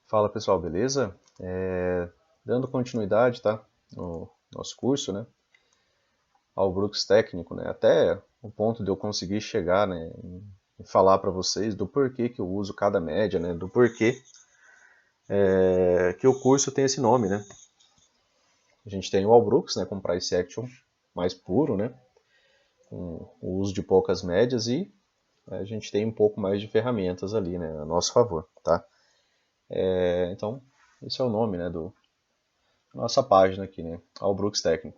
Fala pessoal, beleza? Dando continuidade, tá? No nosso curso, né? Ao Brooks Técnico, né? Até o ponto de eu conseguir chegar, né? Em falar para vocês do porquê que eu uso cada média, né? Do porquê que o curso tem esse nome, né? A gente tem o All Brooks, né? Com Price Action mais puro, né? Com o uso de poucas médias e a gente tem um pouco mais de ferramentas ali, né? A nosso favor, tá? Então, esse é o nome, né? Do nossa página aqui, né? All Brooks Técnico.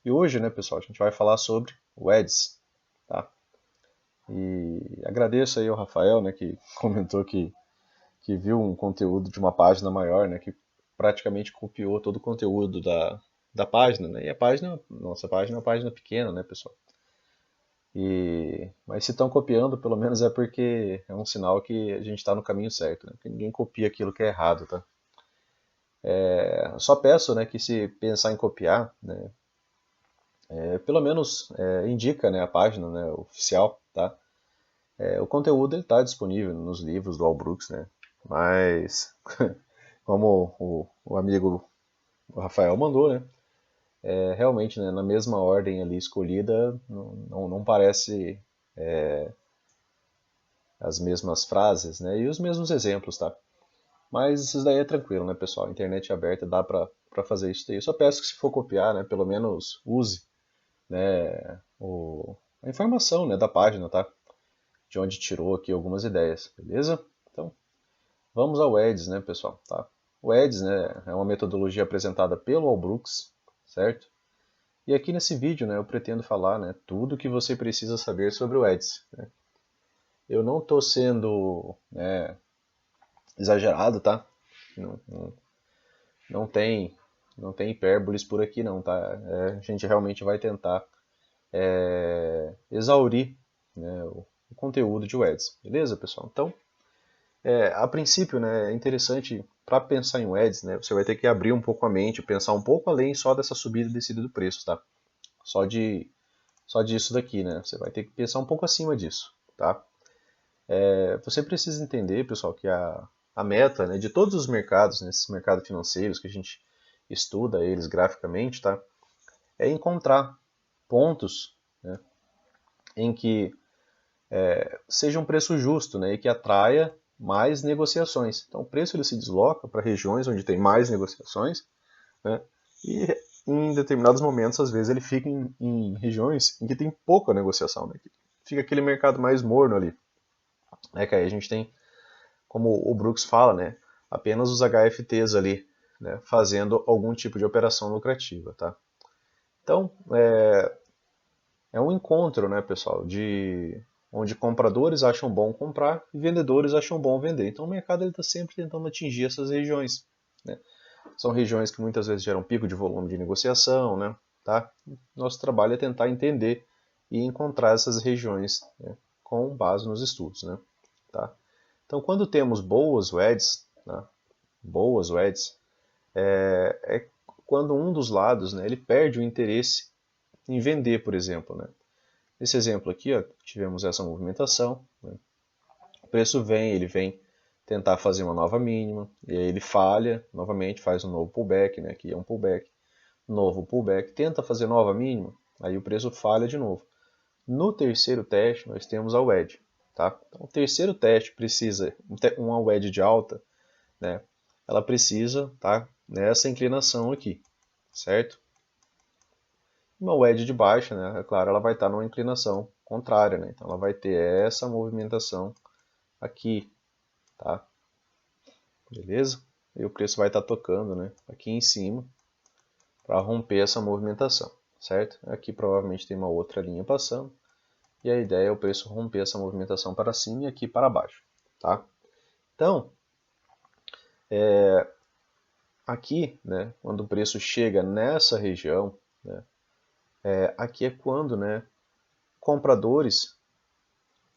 E hoje, né, pessoal, a gente vai falar sobre o Eds, tá? E agradeço aí ao Rafael, né, que comentou que viu um conteúdo de uma página maior, né, que praticamente copiou todo o conteúdo da página, né? E a página, nossa página é uma página pequena, né, pessoal? Mas se estão copiando, pelo menos é porque é um sinal que a gente está no caminho certo, né? Porque ninguém copia aquilo que é errado, tá? Só peço, né, que se pensar em copiar, né, pelo menos indica, né, a página, né, oficial, tá? O conteúdo ele está disponível nos livros do Al Brooks, né? Mas, como o amigo Rafael mandou, né? Realmente, né, na mesma ordem ali escolhida, não parece as mesmas frases, né? E os mesmos exemplos, tá? Mas isso daí é tranquilo, né, pessoal? A internet é aberta, dá para fazer isso daí. Eu só peço que se for copiar, né, pelo menos use, né, a informação, né, da página, tá? De onde tirou aqui algumas ideias, beleza? Então, vamos ao EDS, né, pessoal? Tá? O EDS, né, é uma metodologia apresentada pelo Al Brooks, certo? E aqui nesse vídeo, né, eu pretendo falar, né, tudo o que você precisa saber sobre o EDS. Né? Eu não estou sendo, né, exagerado, tá? Não, não, não tem não tem hipérboles por aqui não, tá? A gente realmente vai tentar exaurir, né, o conteúdo de WEDS, beleza, pessoal? Então, a princípio, né, é interessante para pensar em WEDs, né, você vai ter que abrir um pouco a mente, pensar um pouco além só dessa subida e descida do preço, tá? Só de só disso daqui, né? Você vai ter que pensar um pouco acima disso, tá? Você precisa entender, pessoal, que a meta, né, de todos os mercados, nesses mercados financeiros que a gente estuda eles graficamente, tá? É encontrar pontos, né, em que seja um preço justo, né, e que atraia mais negociações. Então o preço ele se desloca para regiões onde tem mais negociações, né, e em determinados momentos, às vezes, ele fica em regiões em que tem pouca negociação, né, que fica aquele mercado mais morno ali, né, que aí a gente tem, como o Brooks fala, né, apenas os HFTs ali, né, fazendo algum tipo de operação lucrativa, tá? Então, é um encontro, né, pessoal, de onde compradores acham bom comprar e vendedores acham bom vender. Então o mercado está sempre tentando atingir essas regiões. Né? São regiões que muitas vezes geram pico de volume de negociação, né? Tá? Nosso trabalho é tentar entender e encontrar essas regiões, né, com base nos estudos, né? Tá? Então quando temos boas WEDs, né, boas WEDs, é quando um dos lados, né, ele perde o interesse em vender, por exemplo, né? Nesse exemplo aqui, ó, tivemos essa movimentação, né? O preço vem, ele vem tentar fazer uma nova mínima, e aí ele falha, novamente faz um novo pullback, né? Aqui é um pullback, novo pullback, tenta fazer nova mínima, aí o preço falha de novo. No terceiro teste, nós temos a wedge. Tá? Então, o terceiro teste precisa, uma wedge de alta, né? Ela precisa estar nessa inclinação aqui, certo? Uma wedge de baixa, né, é claro, ela vai estar numa inclinação contrária, né? Então ela vai ter essa movimentação aqui, tá? Beleza? E o preço vai estar tocando, né, aqui em cima para romper essa movimentação, certo? Aqui provavelmente tem uma outra linha passando e a ideia é o preço romper essa movimentação para cima e aqui para baixo, tá? Então, aqui, né, quando o preço chega nessa região, né, aqui é quando, né, compradores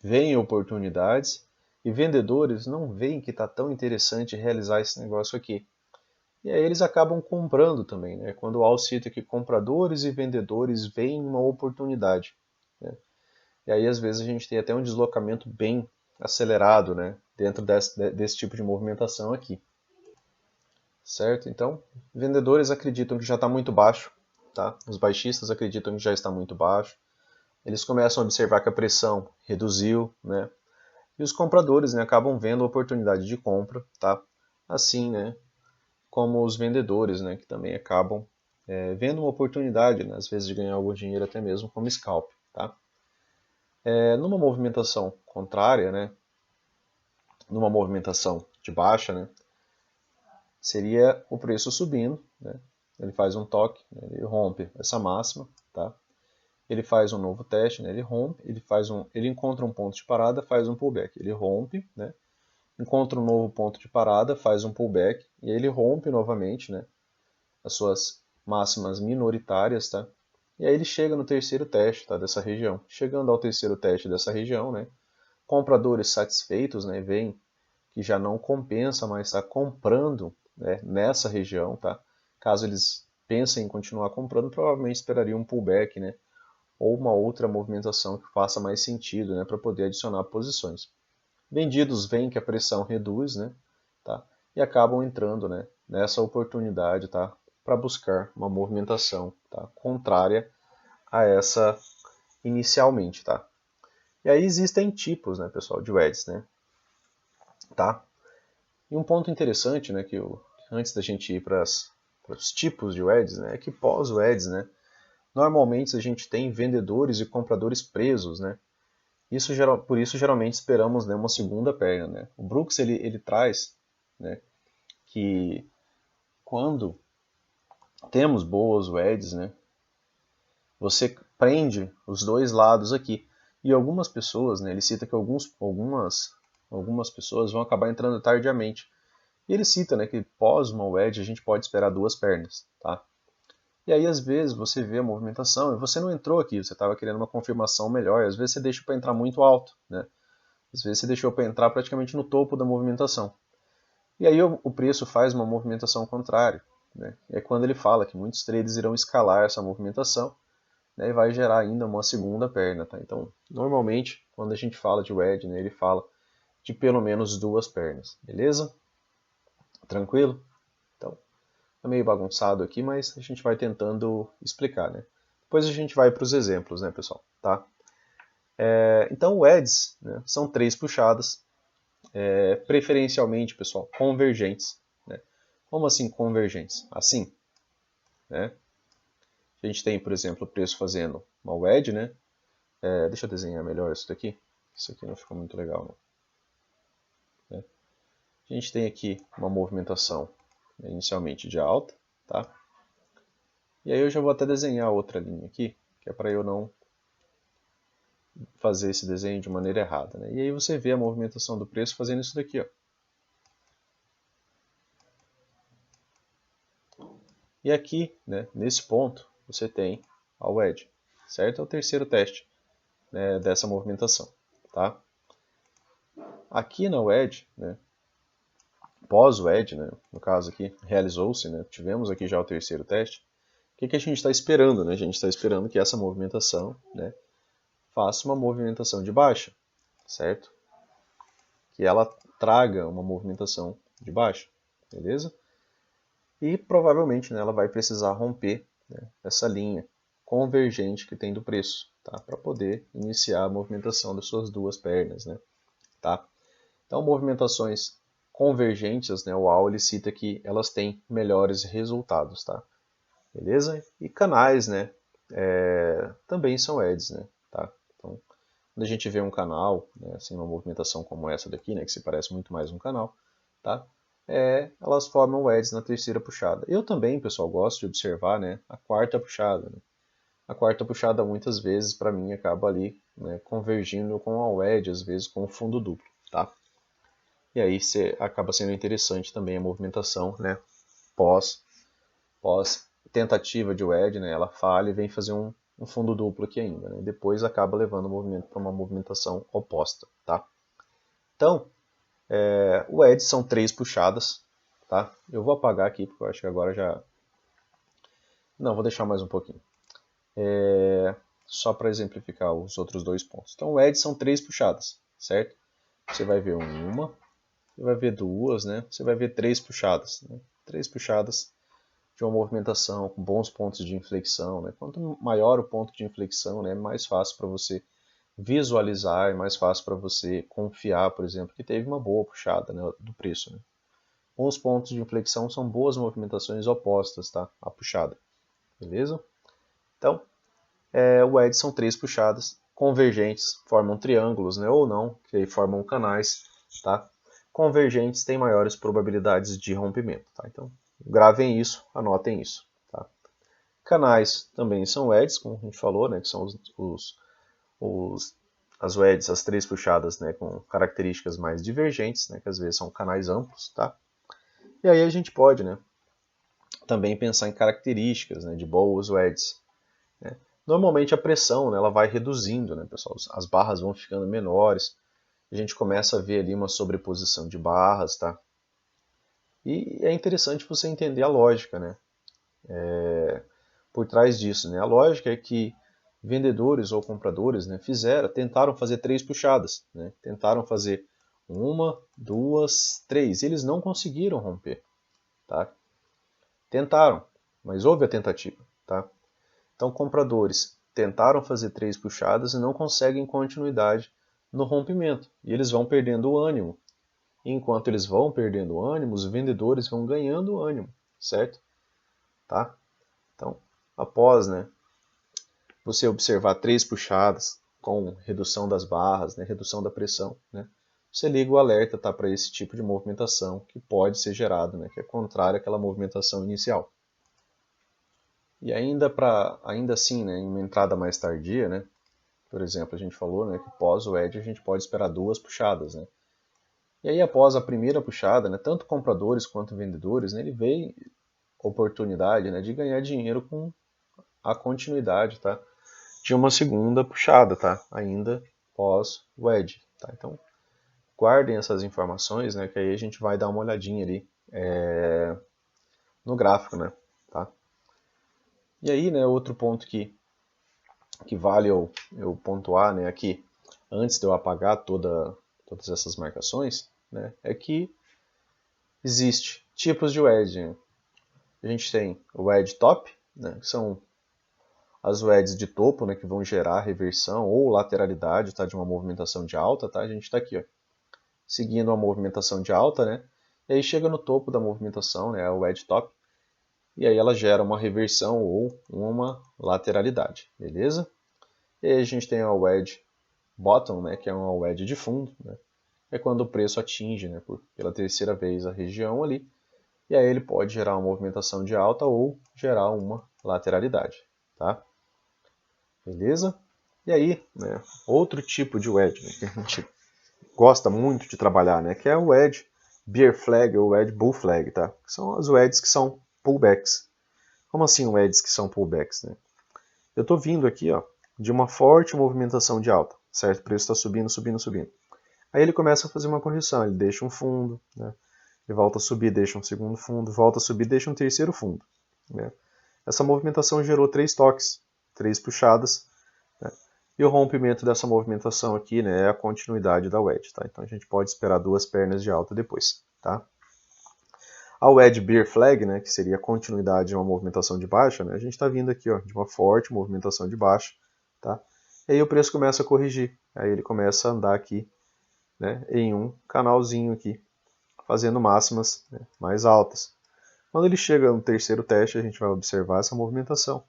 veem oportunidades e vendedores não veem que está tão interessante realizar esse negócio aqui. E aí eles acabam comprando também, né? Quando o Al cita que compradores e vendedores veem uma oportunidade. Né? E aí às vezes a gente tem até um deslocamento bem acelerado, né? Dentro desse tipo de movimentação aqui. certo? Então, vendedores acreditam que já está muito baixo, tá? Os baixistas acreditam que já está muito baixo. Eles começam a observar que a pressão reduziu, né? E os compradores, né, acabam vendo a oportunidade de compra, tá? Assim, né, como os vendedores, né, que também acabam vendo uma oportunidade, né, às vezes de ganhar algum dinheiro até mesmo como scalp, tá? Numa movimentação contrária, né, numa movimentação de baixa, né, seria o preço subindo, né, ele faz um toque, né, ele rompe essa máxima, tá? Ele faz um novo teste, né, ele rompe, ele encontra um ponto de parada, faz um pullback, ele rompe, né, encontra um novo ponto de parada, faz um pullback e aí ele rompe novamente, né, as suas máximas minoritárias, tá? E aí ele chega no terceiro teste, tá, dessa região. Chegando ao terceiro teste dessa região, né, compradores satisfeitos, né, veem que já não compensa mais estar comprando, né, nessa região, tá? Caso eles pensem em continuar comprando, provavelmente esperariam um pullback, né, ou uma outra movimentação que faça mais sentido, né, para poder adicionar posições. Vendidos veem que a pressão reduz, né, tá? E acabam entrando, né, nessa oportunidade, tá, para buscar uma movimentação, tá, contrária a essa inicialmente, tá? E aí existem tipos, né, pessoal, de wedges, né, tá? E um ponto interessante, né, antes da gente ir para os tipos de wedges, né, é que pós-wedges, né, normalmente a gente tem vendedores e compradores presos, né? Por isso geralmente esperamos, né, uma segunda perna, né? O Brooks ele traz, né, que quando temos boas wedges, né, você prende os dois lados aqui. E algumas pessoas, né, ele cita que algumas pessoas vão acabar entrando tardiamente. E ele cita, né, que pós uma wedge a gente pode esperar duas pernas, tá? E aí às vezes você vê a movimentação e você não entrou aqui, você estava querendo uma confirmação melhor, às vezes você deixa para entrar muito alto, né? Às vezes você deixou para entrar praticamente no topo da movimentação. E aí o preço faz uma movimentação contrária, né? É quando ele fala que muitos traders irão escalar essa movimentação, né, e vai gerar ainda uma segunda perna, tá? Então, normalmente, quando a gente fala de wedge, né, ele fala de pelo menos duas pernas, beleza? Tranquilo? Então, é meio bagunçado aqui, mas a gente vai tentando explicar, né? Depois a gente vai para os exemplos, né, pessoal? Tá? Então, wedges, né, são três puxadas, preferencialmente, pessoal, convergentes. Né? Como assim convergentes? Assim, né? A gente tem, por exemplo, o preço fazendo uma wedge, né? Deixa eu desenhar melhor isso daqui. Isso aqui não ficou muito legal, não. Né? A gente tem aqui uma movimentação, né, inicialmente de alta, tá? E aí eu já vou até desenhar outra linha aqui, que é para eu não fazer esse desenho de maneira errada, né? E aí você vê a movimentação do preço fazendo isso daqui, ó. E aqui, né, nesse ponto, você tem a wedge, certo? É o terceiro teste, né, dessa movimentação, tá? Aqui na wedge, né, pós-wedge, né, no caso aqui, realizou-se, né, tivemos aqui já o terceiro teste. O que a gente está esperando? Né? A gente está esperando que essa movimentação, né, faça uma movimentação de baixa, certo? Que ela traga uma movimentação de baixa, beleza? E provavelmente, né, ela vai precisar romper, né, essa linha convergente que tem do preço, tá? Para poder iniciar a movimentação das suas duas pernas, né? Tá? Então, movimentações convergentes, né, o AL ele cita que elas têm melhores resultados, tá? Beleza? E canais, né, também são edges, né? Tá? Então, quando a gente vê um canal, né, assim, uma movimentação como essa daqui, né, que se parece muito mais um canal, tá? Elas formam edges na terceira puxada. Eu também, pessoal, gosto de observar, né, a quarta puxada. Né? A quarta puxada, muitas vezes, para mim, acaba ali, né, convergindo com a wedge, às vezes com o fundo duplo, tá? E aí acaba sendo interessante também a movimentação, né, pós tentativa de wedge, né, ela falha e vem fazer um fundo duplo aqui ainda, né, depois acaba levando o movimento para uma movimentação oposta, tá? Então, o wedge são três puxadas, tá? Eu vou apagar aqui porque eu acho que agora já... Não, vou deixar mais um pouquinho. Só para exemplificar os outros dois pontos. Então, o wedge são três puxadas, certo? Você vai ver uma, você vai ver duas, né? Você vai ver três puxadas, né? 3 puxadas de uma movimentação com bons pontos de inflexão, né? Quanto maior o ponto de inflexão, né, é mais fácil para você visualizar, é mais fácil para você confiar, por exemplo, que teve uma boa puxada, né, do preço. Né? Os pontos de inflexão são boas movimentações opostas, tá? À puxada, beleza? Então, o edge são 3 puxadas convergentes, formam triângulos, né, ou não, que aí formam canais, tá? Convergentes têm maiores probabilidades de rompimento, tá? Então, gravem isso, anotem isso, tá? Canais também são edges, como a gente falou, né, que são as wedges, as 3 puxadas, né, com características mais divergentes, né, que às vezes são canais amplos, tá? E aí a gente pode, né, também pensar em características, né, de boas wedges. Né? Normalmente a pressão, né, ela vai reduzindo, né, pessoal? As barras vão ficando menores, a gente começa a ver ali uma sobreposição de barras, tá? E é interessante você entender a lógica, né? Por trás disso, né? A lógica é que vendedores ou compradores, né, tentaram fazer 3 puxadas, né? Tentaram fazer 1, 2, 3, e eles não conseguiram romper, tá? Tentaram, mas houve a tentativa, tá? Então, compradores tentaram fazer 3 puxadas e não conseguem continuidade no rompimento, e eles vão perdendo o ânimo. E enquanto eles vão perdendo o ânimo, os vendedores vão ganhando o ânimo, certo? Tá? Então, após, né, você observar 3 puxadas com redução das barras, né, redução da pressão, né, você liga o alerta, tá, para esse tipo de movimentação que pode ser gerado, né, que é contrário àquela movimentação inicial. E ainda assim, né, em uma entrada mais tardia, né, por exemplo, a gente falou, né, que pós o edge a gente pode esperar 2 puxadas, né. E aí após a primeira puxada, né, tanto compradores quanto vendedores, né, ele vê oportunidade, né, de ganhar dinheiro com a continuidade, tá, de uma segunda puxada, tá, ainda pós o edge, tá. Então guardem essas informações, né, que aí a gente vai dar uma olhadinha ali no gráfico, né, tá. E aí, né, outro ponto que vale eu pontuar, né, aqui, antes de eu apagar todas essas marcações, né, é que existe tipos de wedge. Né? A gente tem o wedge top, né, que são as wedges de topo, né, que vão gerar reversão ou lateralidade, tá, de uma movimentação de alta, tá? A gente está aqui, ó, seguindo uma movimentação de alta, né? E aí chega no topo da movimentação, né, o wedge top, e aí ela gera uma reversão ou uma lateralidade, beleza? E aí a gente tem a wedge bottom, né, que é uma wedge de fundo, né? É quando o preço atinge, né, pela terceira vez a região ali, e aí ele pode gerar uma movimentação de alta ou gerar uma lateralidade, tá? Beleza? E aí, né, outro tipo de wedge, né, que a gente gosta muito de trabalhar, né, que é o wedge bear flag ou wedge bull flag, tá? Que são as wedges que são pullbacks. Como assim wedges que são pullbacks, né? Eu estou vindo aqui, ó, de uma forte movimentação de alta, certo? O preço está subindo, subindo, subindo. Aí ele começa a fazer uma correção, ele deixa um fundo, né? Ele volta a subir, deixa um segundo fundo, volta a subir, deixa um terceiro fundo. Né? Essa movimentação gerou 3 toques, 3 puxadas, né? E o rompimento dessa movimentação aqui, né, é a continuidade da wedge. Tá? Então a gente pode esperar 2 pernas de alta depois. Tá? A wedge bear flag, né, que seria a continuidade de uma movimentação de baixa, né, a gente está vindo aqui, ó, de uma forte movimentação de baixa. Tá? E aí o preço começa a corrigir, aí ele começa a andar aqui, né, em um canalzinho aqui, fazendo máximas, né, mais altas. Quando ele chega no terceiro teste, a gente vai observar essa movimentação.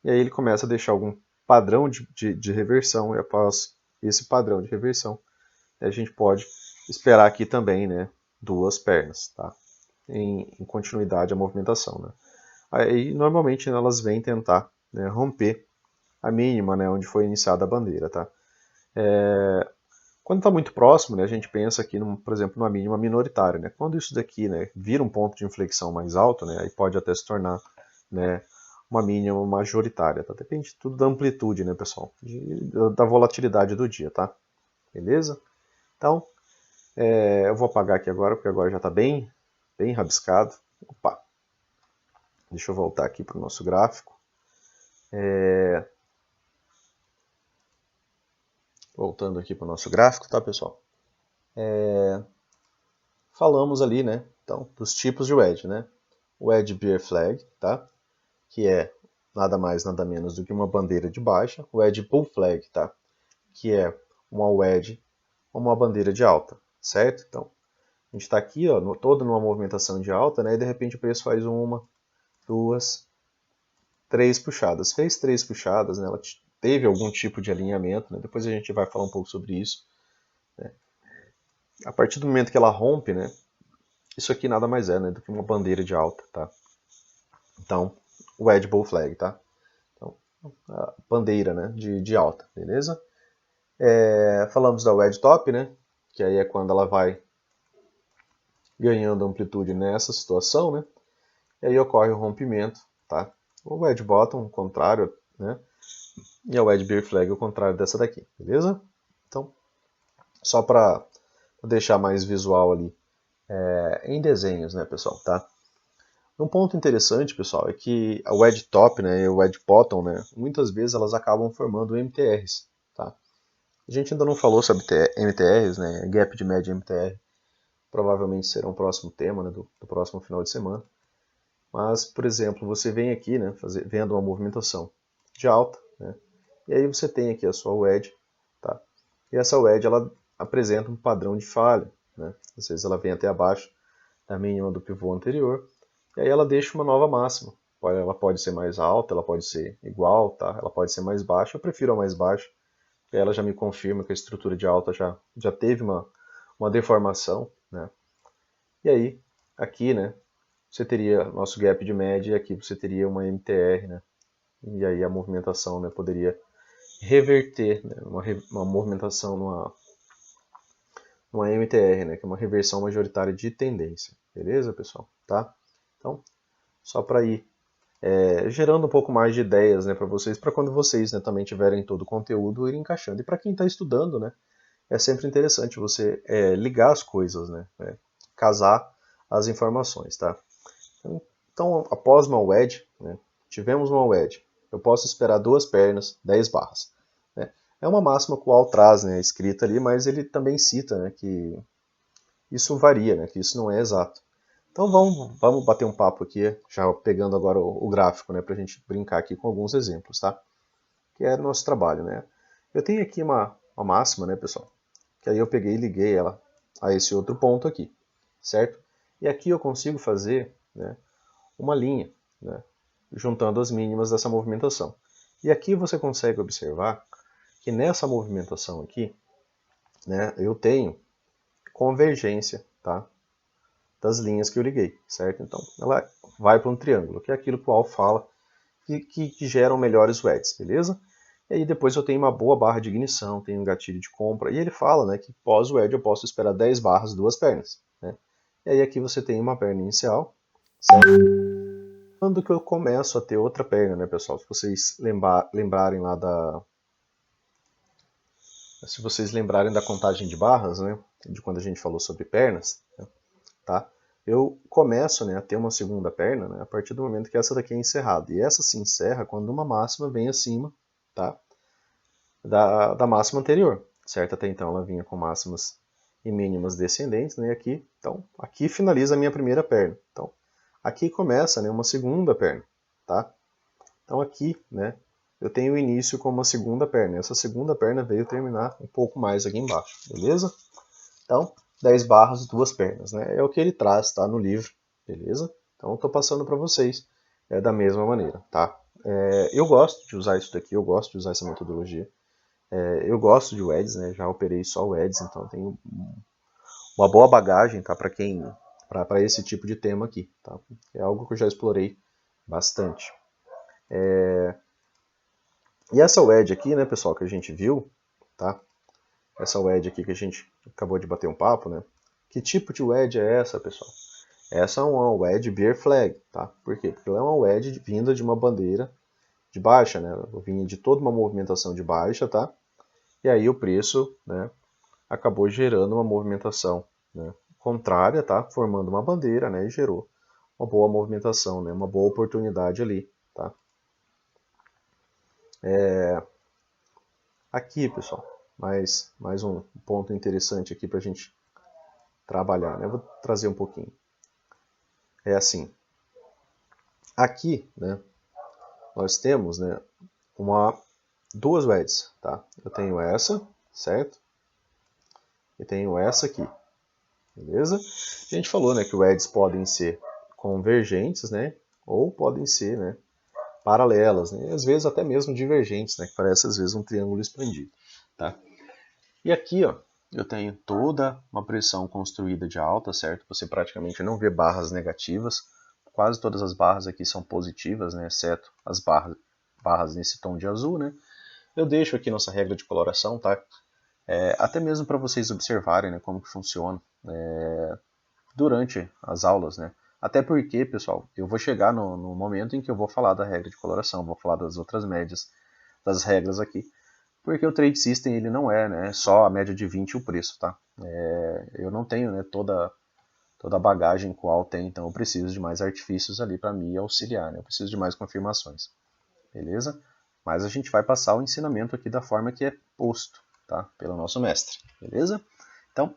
E aí ele começa a deixar algum padrão de reversão, e após esse padrão de reversão, a gente pode esperar aqui também, né, 2 pernas, tá? Em continuidade a movimentação. Né? Aí normalmente elas vêm tentar, né, romper a mínima, né, onde foi iniciada a bandeira. Tá? Quando está muito próximo, né, a gente pensa aqui, por exemplo, numa mínima minoritária. Né? Quando isso daqui, né, vira um ponto de inflexão mais alto, né, aí pode até se tornar, né, uma mínima majoritária. Tá? Depende tudo da amplitude, né, pessoal? Da volatilidade do dia, tá? Beleza? Então, eu vou apagar aqui agora, porque agora já está bem rabiscado. Opa! Deixa eu voltar aqui para o nosso gráfico. Voltando aqui para o nosso gráfico, tá, pessoal? Falamos ali, né, então, dos tipos de wedge, né? o Wedge Bear Flag, tá? Que é nada mais, nada menos do que uma bandeira de baixa, o Wedge Bull Flag, tá? Que é uma wedge ou uma bandeira de alta, certo? Então, a gente está aqui, ó, todo numa movimentação de alta, né? E de repente o preço faz uma, duas, três puxadas. Fez três puxadas, né? Ela teve algum tipo de alinhamento, né? Depois a gente vai falar um pouco sobre isso. Né? A partir do momento que ela rompe, né? Isso aqui nada mais é, né, do que uma bandeira de alta, tá? Então, o Wedge Bull Flag, tá? Então, a bandeira, né, de alta, beleza? Falamos da Wedge Top, né? Que aí é quando ela vai ganhando amplitude nessa situação, né? E aí ocorre o rompimento, tá? O Wedge Bottom, o contrário, né? E a Wedge Bear Flag, o contrário dessa daqui, beleza? Então, só para deixar mais visual ali em desenhos, né, pessoal, tá? Um ponto interessante, pessoal, é que a Wedge Top, né, e o Wedge Bottom, né, muitas vezes elas acabam formando MTRs, tá? A gente ainda não falou sobre MTRs, né, Gap de média MTR, provavelmente será um próximo tema, né, do próximo final de semana. Mas, por exemplo, você vem aqui, né, vendo uma movimentação de alta, né, e aí você tem aqui a sua wedge, tá? E essa wedge ela apresenta um padrão de falha, né? Às vezes ela vem até abaixo da mínima do pivô anterior, e aí ela deixa uma nova máxima. Ela pode ser mais alta, ela pode ser igual, tá? Ela pode ser mais baixa, eu prefiro a mais baixa, porque ela já me confirma que a estrutura de alta já teve uma deformação, né? E aí, aqui, né, você teria nosso gap de média e aqui você teria uma MTR, né? E aí a movimentação, né, poderia reverter, né, uma movimentação numa MTR, né, que é uma reversão majoritária de tendência. Beleza, pessoal? Tá? Então, só para ir gerando um pouco mais de ideias, né, para vocês, para quando vocês, né, também tiverem todo o conteúdo, ir encaixando. E para quem está estudando, né, é sempre interessante você ligar as coisas, né, casar as informações, tá? Então, após uma wedge, né, tivemos uma wedge, eu posso esperar duas pernas, 10 barras. Né? É uma máxima que o Al traz, né, escrita ali, mas ele também cita, né, que isso varia, né, que isso não é exato. Então vamos bater um papo aqui, já pegando agora o gráfico, né, para a gente brincar aqui com alguns exemplos, tá? Que é o nosso trabalho, né? Eu tenho aqui uma máxima, né, pessoal? Que aí eu peguei e liguei ela a esse outro ponto aqui, certo? E aqui eu consigo fazer, né, uma linha, né, juntando as mínimas dessa movimentação. E aqui você consegue observar que nessa movimentação aqui, né, eu tenho convergência, tá, das linhas que eu liguei, certo? Então, ela vai para um triângulo, que é aquilo que o Al fala, que geram melhores wedges, beleza? E aí depois eu tenho uma boa barra de ignição, tenho um gatilho de compra, e ele fala, né, que pós-wedge eu posso esperar 10 barras, duas pernas, né? E aí aqui você tem uma perna inicial, certo? Quando que eu começo a ter outra perna, né, pessoal? Se vocês lembrarem lá se vocês lembrarem da contagem de barras, né, de quando a gente falou sobre pernas, né, tá? Eu começo, né, a ter uma segunda perna, né, a partir do momento que essa daqui é encerrada. E essa se encerra quando uma máxima vem acima, tá, da máxima anterior, certo? Até então ela vinha com máximas e mínimas descendentes, né? Então, aqui finaliza a minha primeira perna. Então, aqui começa, né, uma segunda perna, tá? Então aqui, né, eu tenho o início com uma segunda perna. Essa segunda perna veio terminar um pouco mais aqui embaixo, beleza? Então, 10 barras, duas pernas, né? É o que ele traz, tá, no livro, beleza? Então, estou passando para vocês da mesma maneira, tá? Eu gosto de usar isso daqui, eu gosto de usar essa metodologia. Eu gosto de WEDs, né? Já operei só WEDs, então tenho uma boa bagagem, tá? Para esse tipo de tema aqui, tá? É algo que eu já explorei bastante. E essa wedge aqui, né, pessoal, que a gente viu, tá? Essa wedge aqui que a gente acabou de bater um papo, né? Que tipo de wedge é essa, pessoal? Essa é uma wedge bear flag, tá? Por quê? Porque ela é uma wedge vinda de uma bandeira de baixa, né? Vinha de toda uma movimentação de baixa, tá? E aí o preço, né, acabou gerando uma movimentação, né, contrária, tá? Formando uma bandeira, né? E gerou uma boa movimentação, né? Uma boa oportunidade ali, tá? Aqui, pessoal, mais um ponto interessante aqui para a gente trabalhar, né? Eu vou trazer um pouquinho. É assim, Aqui, né, nós temos, né, duas wedges, tá? Eu tenho essa, certo? E tenho essa aqui, beleza? A gente falou, né, que wedges podem ser convergentes, né, ou podem ser, né, paralelas, né, e às vezes até mesmo divergentes, né, que parece às vezes um triângulo expandido, tá? E aqui, ó, eu tenho toda uma pressão construída de alta, certo? Você praticamente não vê barras negativas, quase todas as barras aqui são positivas, né, exceto as barras nesse tom de azul, né? Eu deixo aqui nossa regra de coloração, tá? Até mesmo para vocês observarem, né, como que funciona durante as aulas, né? Até porque, pessoal, eu vou chegar no momento em que eu vou falar da regra de coloração, vou falar das outras médias, das regras aqui, porque o Trade System ele não é, né, só a média de 20 e o preço, tá? Eu não tenho, né, toda a bagagem qual tem, então eu preciso de mais artifícios ali para me auxiliar, né? Eu preciso de mais confirmações, beleza? Mas a gente vai passar o ensinamento aqui da forma que é posto, tá? Pelo nosso mestre, beleza? Então,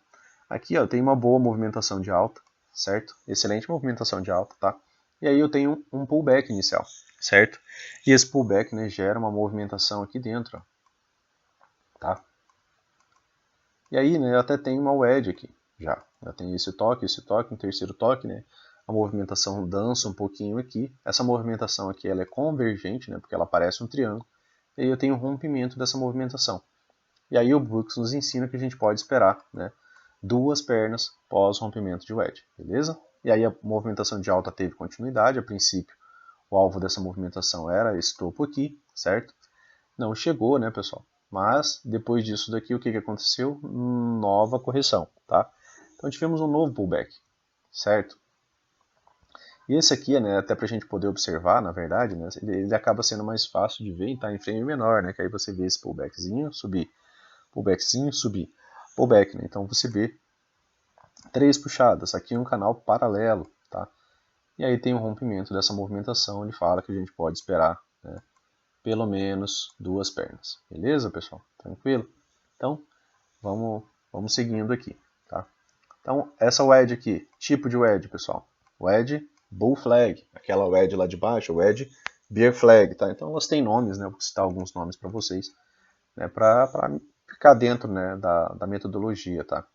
aqui ó, tem uma boa movimentação de alta, certo? Excelente movimentação de alta, tá? E aí eu tenho um pullback inicial, certo? E esse pullback, né, gera uma movimentação aqui dentro, ó, tá? E aí, né, eu até tenho uma wedge aqui, já tenho esse toque, um terceiro toque, né? A movimentação dança um pouquinho aqui. Essa movimentação aqui ela é convergente, né, porque ela parece um triângulo. E aí eu tenho um rompimento dessa movimentação. E aí o Brooks nos ensina que a gente pode esperar, né, duas pernas pós rompimento de wedge, beleza? E aí a movimentação de alta teve continuidade. A princípio, o alvo dessa movimentação era esse topo aqui, certo? Não chegou, né, pessoal? Mas depois disso daqui, o que aconteceu? Nova correção, tá? Então tivemos um novo pullback, certo? E esse aqui, né, até para a gente poder observar, na verdade, né, ele acaba sendo mais fácil de ver em tá em frame menor, né? Que aí você vê esse pullbackzinho, subir, pullback, né? Então você vê três puxadas, aqui um canal paralelo, tá? E aí tem um rompimento dessa movimentação, ele fala que a gente pode esperar, né, pelo menos duas pernas. Beleza, pessoal? Tranquilo? Então, vamos seguindo aqui, tá? Então, essa wedge aqui, tipo de wedge, pessoal. Wedge Bull Flag, aquela wedge lá de baixo, wedge Bear Flag, tá? Então, elas têm nomes, né? Eu vou citar alguns nomes para vocês, né? Para ficar dentro, né, da metodologia, tá?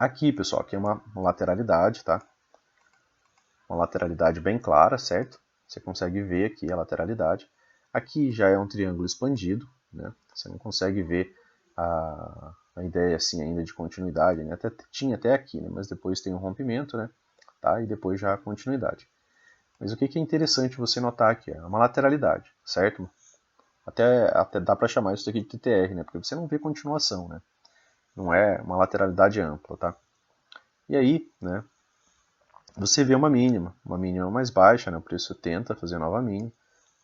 Aqui, pessoal, aqui é uma lateralidade, tá? Uma lateralidade bem clara, certo? Você consegue ver aqui a lateralidade. Aqui já é um triângulo expandido, né? Você não consegue ver a ideia assim ainda de continuidade, né? Tinha até aqui, né? Mas depois tem um rompimento, né? Tá? E depois já a continuidade. Mas o que é interessante você notar aqui é uma lateralidade, certo? Até dá para chamar isso aqui de TTR, né? Porque você não vê continuação, né? Não é uma lateralidade ampla, tá? E aí, né? Você vê uma mínima mais baixa, né? Por isso tenta fazer nova mínima.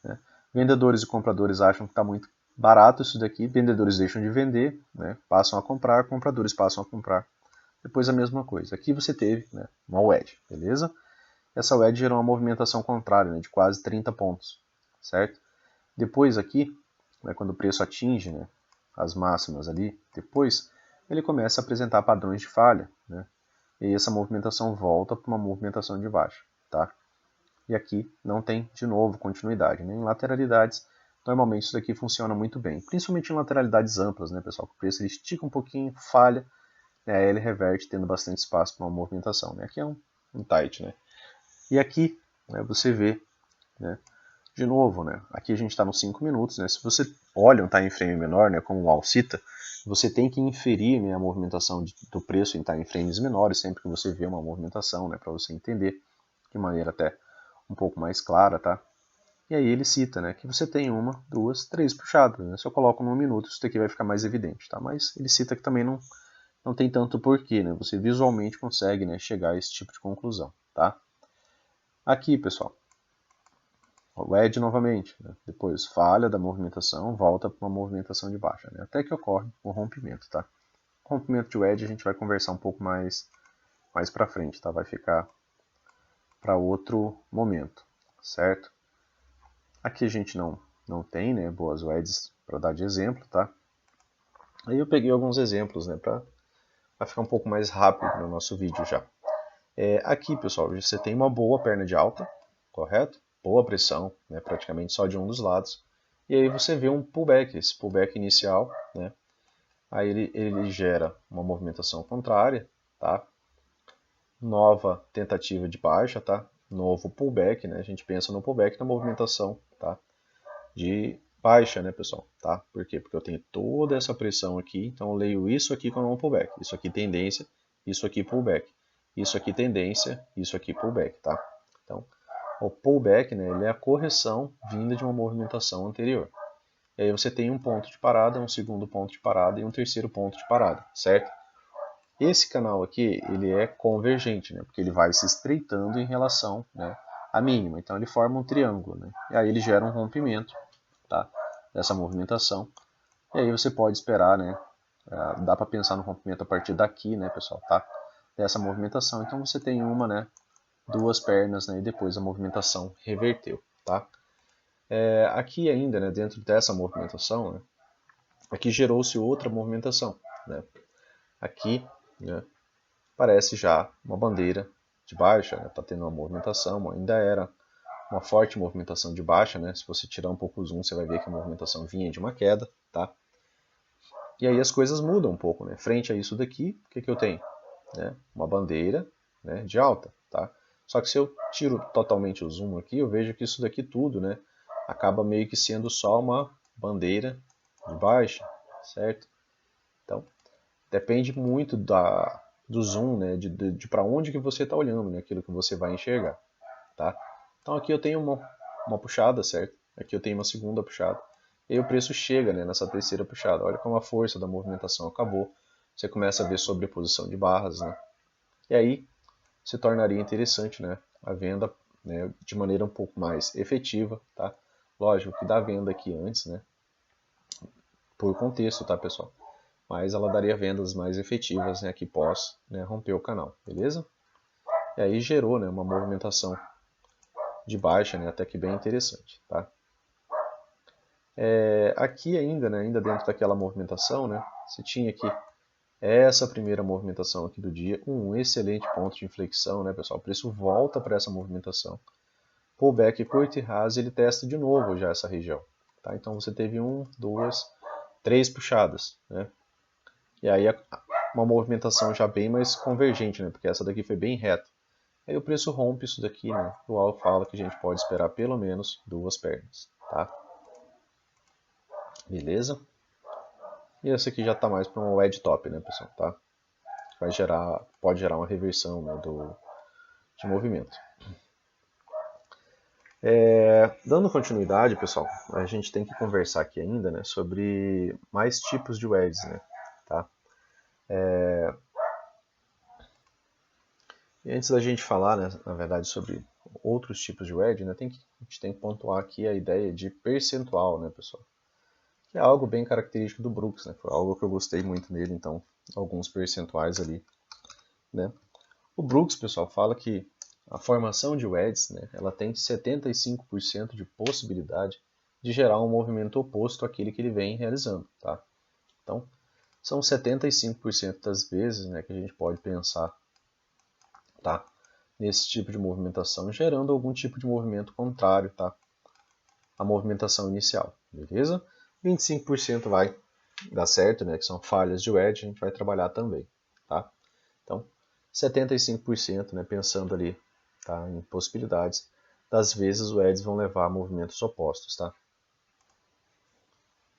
Né? Vendedores e compradores acham que está muito barato isso daqui, vendedores deixam de vender, né? Passam a comprar, compradores passam a comprar. Depois a mesma coisa. Aqui você teve, né, uma wedge, beleza? Essa wedge gerou uma movimentação contrária, né, de quase 30 pontos, certo? Depois aqui, né, quando o preço atinge, né, as máximas ali, depois ele começa a apresentar padrões de falha, né? E essa movimentação volta para uma movimentação de baixo, tá? E aqui não tem, de novo, continuidade, né? Em lateralidades, normalmente isso daqui funciona muito bem, principalmente em lateralidades amplas, né, pessoal? O preço ele estica um pouquinho, falha, né, aí ele reverte, tendo bastante espaço para uma movimentação, né? Aqui é um tight, né? E aqui, né, você vê, né, de novo, né, aqui a gente está nos 5 minutos, né? Se você olha um time frame menor, né, como o Al cita, você tem que inferir, né, a movimentação do preço em time frames menores sempre que você vê uma movimentação, né, para você entender de maneira até um pouco mais clara, tá? E aí ele cita, né, que você tem uma, duas, três puxadas, né? Se eu coloco num minuto, isso daqui vai ficar mais evidente, tá? Mas ele cita que também não tem tanto porquê, né? Você visualmente consegue, né, chegar a esse tipo de conclusão, tá? Aqui, pessoal, o edge novamente, né? Depois falha da movimentação, volta para uma movimentação de baixa, né? Até que ocorre o rompimento, tá? O rompimento de wedge a gente vai conversar um pouco mais para frente, tá? Vai ficar para outro momento, certo? Aqui a gente não tem, né, boas wedges para dar de exemplo, tá? Aí eu peguei alguns exemplos, né, para ficar um pouco mais rápido no nosso vídeo já. Aqui, pessoal, você tem uma boa perna de alta, correto? Boa pressão, né, praticamente só de um dos lados. E aí você vê um pullback, esse pullback inicial, né? Aí ele gera uma movimentação contrária, tá? Nova tentativa de baixa, tá? Novo pullback, né? A gente pensa no pullback na movimentação, tá? De baixa, né, pessoal? Tá? Por quê? Porque eu tenho toda essa pressão aqui, então eu leio isso aqui como um pullback. Isso aqui tendência, isso aqui pullback. Isso aqui tendência, isso aqui pullback, tá? Então, o pullback, né, ele é a correção vinda de uma movimentação anterior. E aí você tem um ponto de parada, um segundo ponto de parada e um terceiro ponto de parada, certo? Esse canal aqui, ele é convergente, né, porque ele vai se estreitando em relação, né, à mínima. Então ele forma um triângulo, né, e aí ele gera um rompimento, tá, dessa movimentação. E aí você pode esperar, né, dá para pensar no rompimento a partir daqui, né, pessoal, tá, dessa movimentação. Então você tem uma, né, duas pernas, né, e depois a movimentação reverteu, tá. Aqui ainda, né, dentro dessa movimentação, né, aqui gerou-se outra movimentação, né, aqui, né, parece já uma bandeira de baixa, está, né, tendo uma movimentação, ainda era uma forte movimentação de baixa, né? Se você tirar um pouco o zoom, você vai ver que a movimentação vinha de uma queda, tá? E aí as coisas mudam um pouco, né? Frente a isso daqui, o que, que eu tenho? Né? Uma bandeira, né, de alta, tá? Só que se eu tiro totalmente o zoom aqui, eu vejo que isso daqui tudo, né, acaba meio que sendo só uma bandeira de baixa, certo? Então, depende muito do zoom, né, de para onde que você está olhando, né, aquilo que você vai enxergar, tá? Então aqui eu tenho uma puxada, certo? Aqui eu tenho uma segunda puxada. E aí o preço chega, né, nessa terceira puxada. Olha como a força da movimentação acabou. Você começa a ver sobreposição de barras, né? E aí se tornaria interessante, né, a venda, né, de maneira um pouco mais efetiva, tá? Lógico que dá venda aqui antes, né? Por contexto, tá, pessoal? Mas ela daria vendas mais efetivas, né, aqui pós, né, romper o canal, beleza? E aí gerou, né, uma movimentação de baixa, né, até que bem interessante, tá? Aqui ainda, né, ainda dentro daquela movimentação, né, você tinha aqui essa primeira movimentação aqui do dia, um excelente ponto de inflexão, né, pessoal? O preço volta para essa movimentação. Pullback curto e raso, ele testa de novo já essa região, tá? Então você teve um, duas, três puxadas, né? E aí uma movimentação já bem mais convergente, né? Porque essa daqui foi bem reta. Aí o preço rompe isso daqui, né? O Al fala que a gente pode esperar pelo menos duas pernas, tá? Beleza? E esse aqui já está mais para um wedge top, né, pessoal? Tá? Pode gerar uma reversão, né, de movimento. Dando continuidade, pessoal, a gente tem que conversar aqui ainda, né, sobre mais tipos de wedges, né? Tá? E antes da gente falar, né, na verdade, sobre outros tipos de wedge, né, a gente tem que pontuar aqui a ideia de percentual, né, pessoal? Que é algo bem característico do Brooks, né? Foi algo que eu gostei muito nele, então alguns percentuais ali, né? O Brooks, pessoal, fala que a formação de wedges, né, ela tem 75% de possibilidade de gerar um movimento oposto àquele que ele vem realizando, tá? Então, são 75% das vezes, né, que a gente pode pensar, tá, nesse tipo de movimentação, gerando algum tipo de movimento contrário, tá, à movimentação inicial, beleza? 25% vai dar certo, né, que são falhas de wedge, a gente vai trabalhar também, tá? Então, 75%, né, pensando ali, tá, em possibilidades, das vezes os wedges vão levar a movimentos opostos, tá?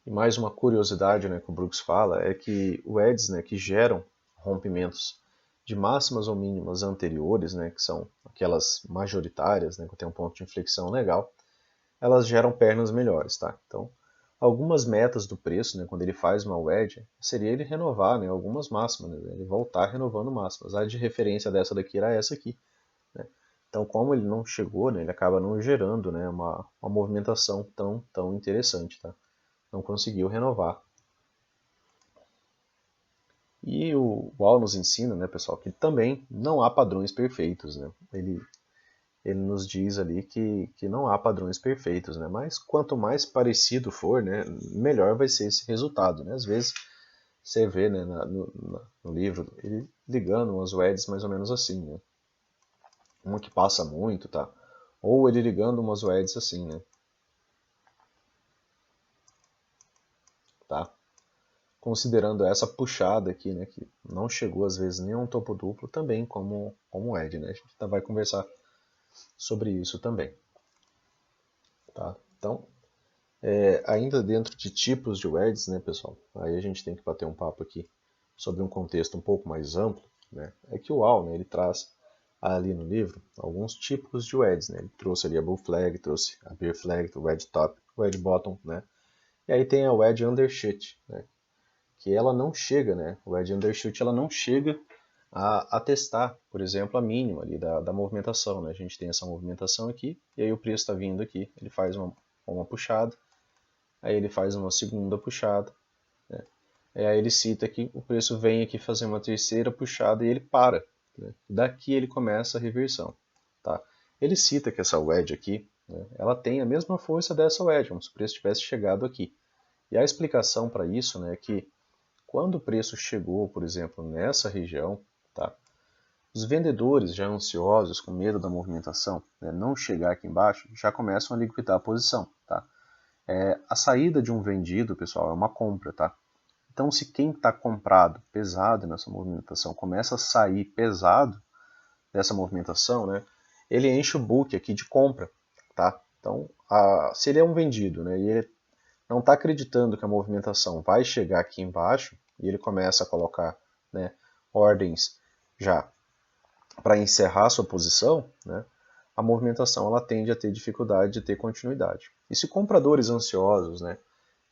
E mais uma curiosidade, né, que o Brooks fala é que os wedges, né, que geram rompimentos de máximas ou mínimas anteriores, né, que são aquelas majoritárias, né, que tem um ponto de inflexão legal, elas geram pernas melhores, tá? Então, algumas metas do preço, né, quando ele faz uma wedge, seria ele renovar, né, algumas máximas, né, ele voltar renovando máximas. A de referência dessa daqui era essa aqui, né? Então, como ele não chegou, né, ele acaba não gerando, né, uma movimentação tão interessante, tá? Não conseguiu renovar. E o Wall nos ensina, né, pessoal, que também não há padrões perfeitos, né? Ele nos diz ali que não há padrões perfeitos, né? Mas quanto mais parecido for, né, melhor vai ser esse resultado, né? Às vezes você vê, né, no livro ele ligando umas wedges mais ou menos assim, né? uma que passa muito, tá? Ou ele ligando umas wedges assim, né? Tá? Considerando essa puxada aqui, né? Que não chegou às vezes nem a um topo duplo, também como wedge, né? A gente vai conversar sobre isso também, tá? Então, ainda dentro de tipos de wedges, né, pessoal? Aí a gente tem que bater um papo aqui sobre um contexto um pouco mais amplo, né? É que o Al, né, ele traz ali no livro alguns tipos de wedges, né? Ele trouxe ali a bull flag, trouxe a bear flag, o wedge top, o wedge bottom, né? E aí tem a wedge undershoot, né? Que ela não chega, né? O wedge undershoot ela não chega a testar, por exemplo, a mínima ali da movimentação, né? A gente tem essa movimentação aqui e aí o preço está vindo aqui, ele faz uma puxada, aí ele faz uma segunda puxada, né? E aí ele cita que o preço vem aqui fazer uma terceira puxada e ele para, né? Daqui ele começa a reversão, tá? Ele cita que essa wedge aqui, né, ela tem a mesma força dessa wedge, como se o preço tivesse chegado aqui. E a explicação para isso, né, é que quando o preço chegou, por exemplo, nessa região, tá, os vendedores já ansiosos, com medo da movimentação, né, não chegar aqui embaixo, já começam a liquidar a posição, tá? A saída de um vendido, pessoal, é uma compra, tá? Então, se quem está comprado pesado nessa movimentação começa a sair pesado dessa movimentação, né, ele enche o book aqui de compra, tá? Então, se ele é um vendido, né, e ele não está acreditando que a movimentação vai chegar aqui embaixo, e ele começa a colocar, né, ordens já para encerrar a sua posição, né, a movimentação ela tende a ter dificuldade de ter continuidade. E se compradores ansiosos, né,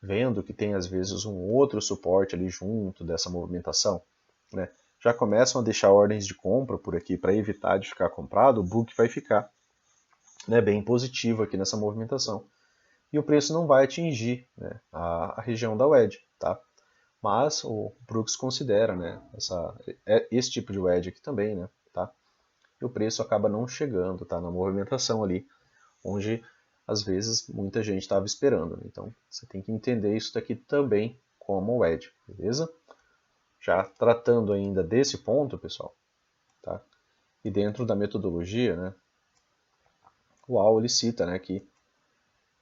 vendo que tem às vezes um outro suporte ali junto dessa movimentação, né, já começam a deixar ordens de compra por aqui para evitar de ficar comprado, o book vai ficar, né, bem positivo aqui nessa movimentação. E o preço não vai atingir, né, a região da wedge, tá? Mas o Brooks considera, né, esse tipo de wedge aqui também, né, tá? E o preço acaba não chegando, tá, na movimentação ali, onde às vezes muita gente estava esperando, né? Então você tem que entender isso daqui também como wedge, beleza? Já tratando ainda desse ponto, pessoal, tá? E dentro da metodologia, né, o Al ele cita, né, que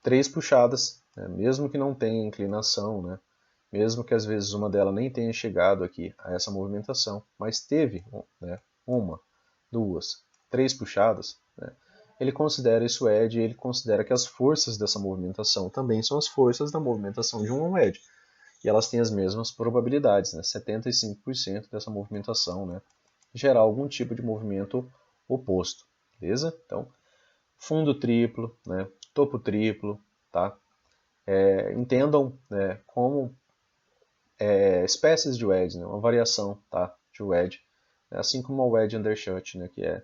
3 puxadas, né, mesmo que não tenha inclinação, né, mesmo que às vezes uma delas nem tenha chegado aqui a essa movimentação, mas teve, né, uma, 2, 3 puxadas, né, ele considera isso edge e ele considera que as forças dessa movimentação também são as forças da movimentação de um edge. E elas têm as mesmas probabilidades, né, 75% dessa movimentação, né, gerar algum tipo de movimento oposto, beleza? Então, fundo triplo, né, topo triplo, tá? Entendam, né, como espécies de wedge, né, uma variação, tá, de wedge, assim como a wedge undershot, né, que é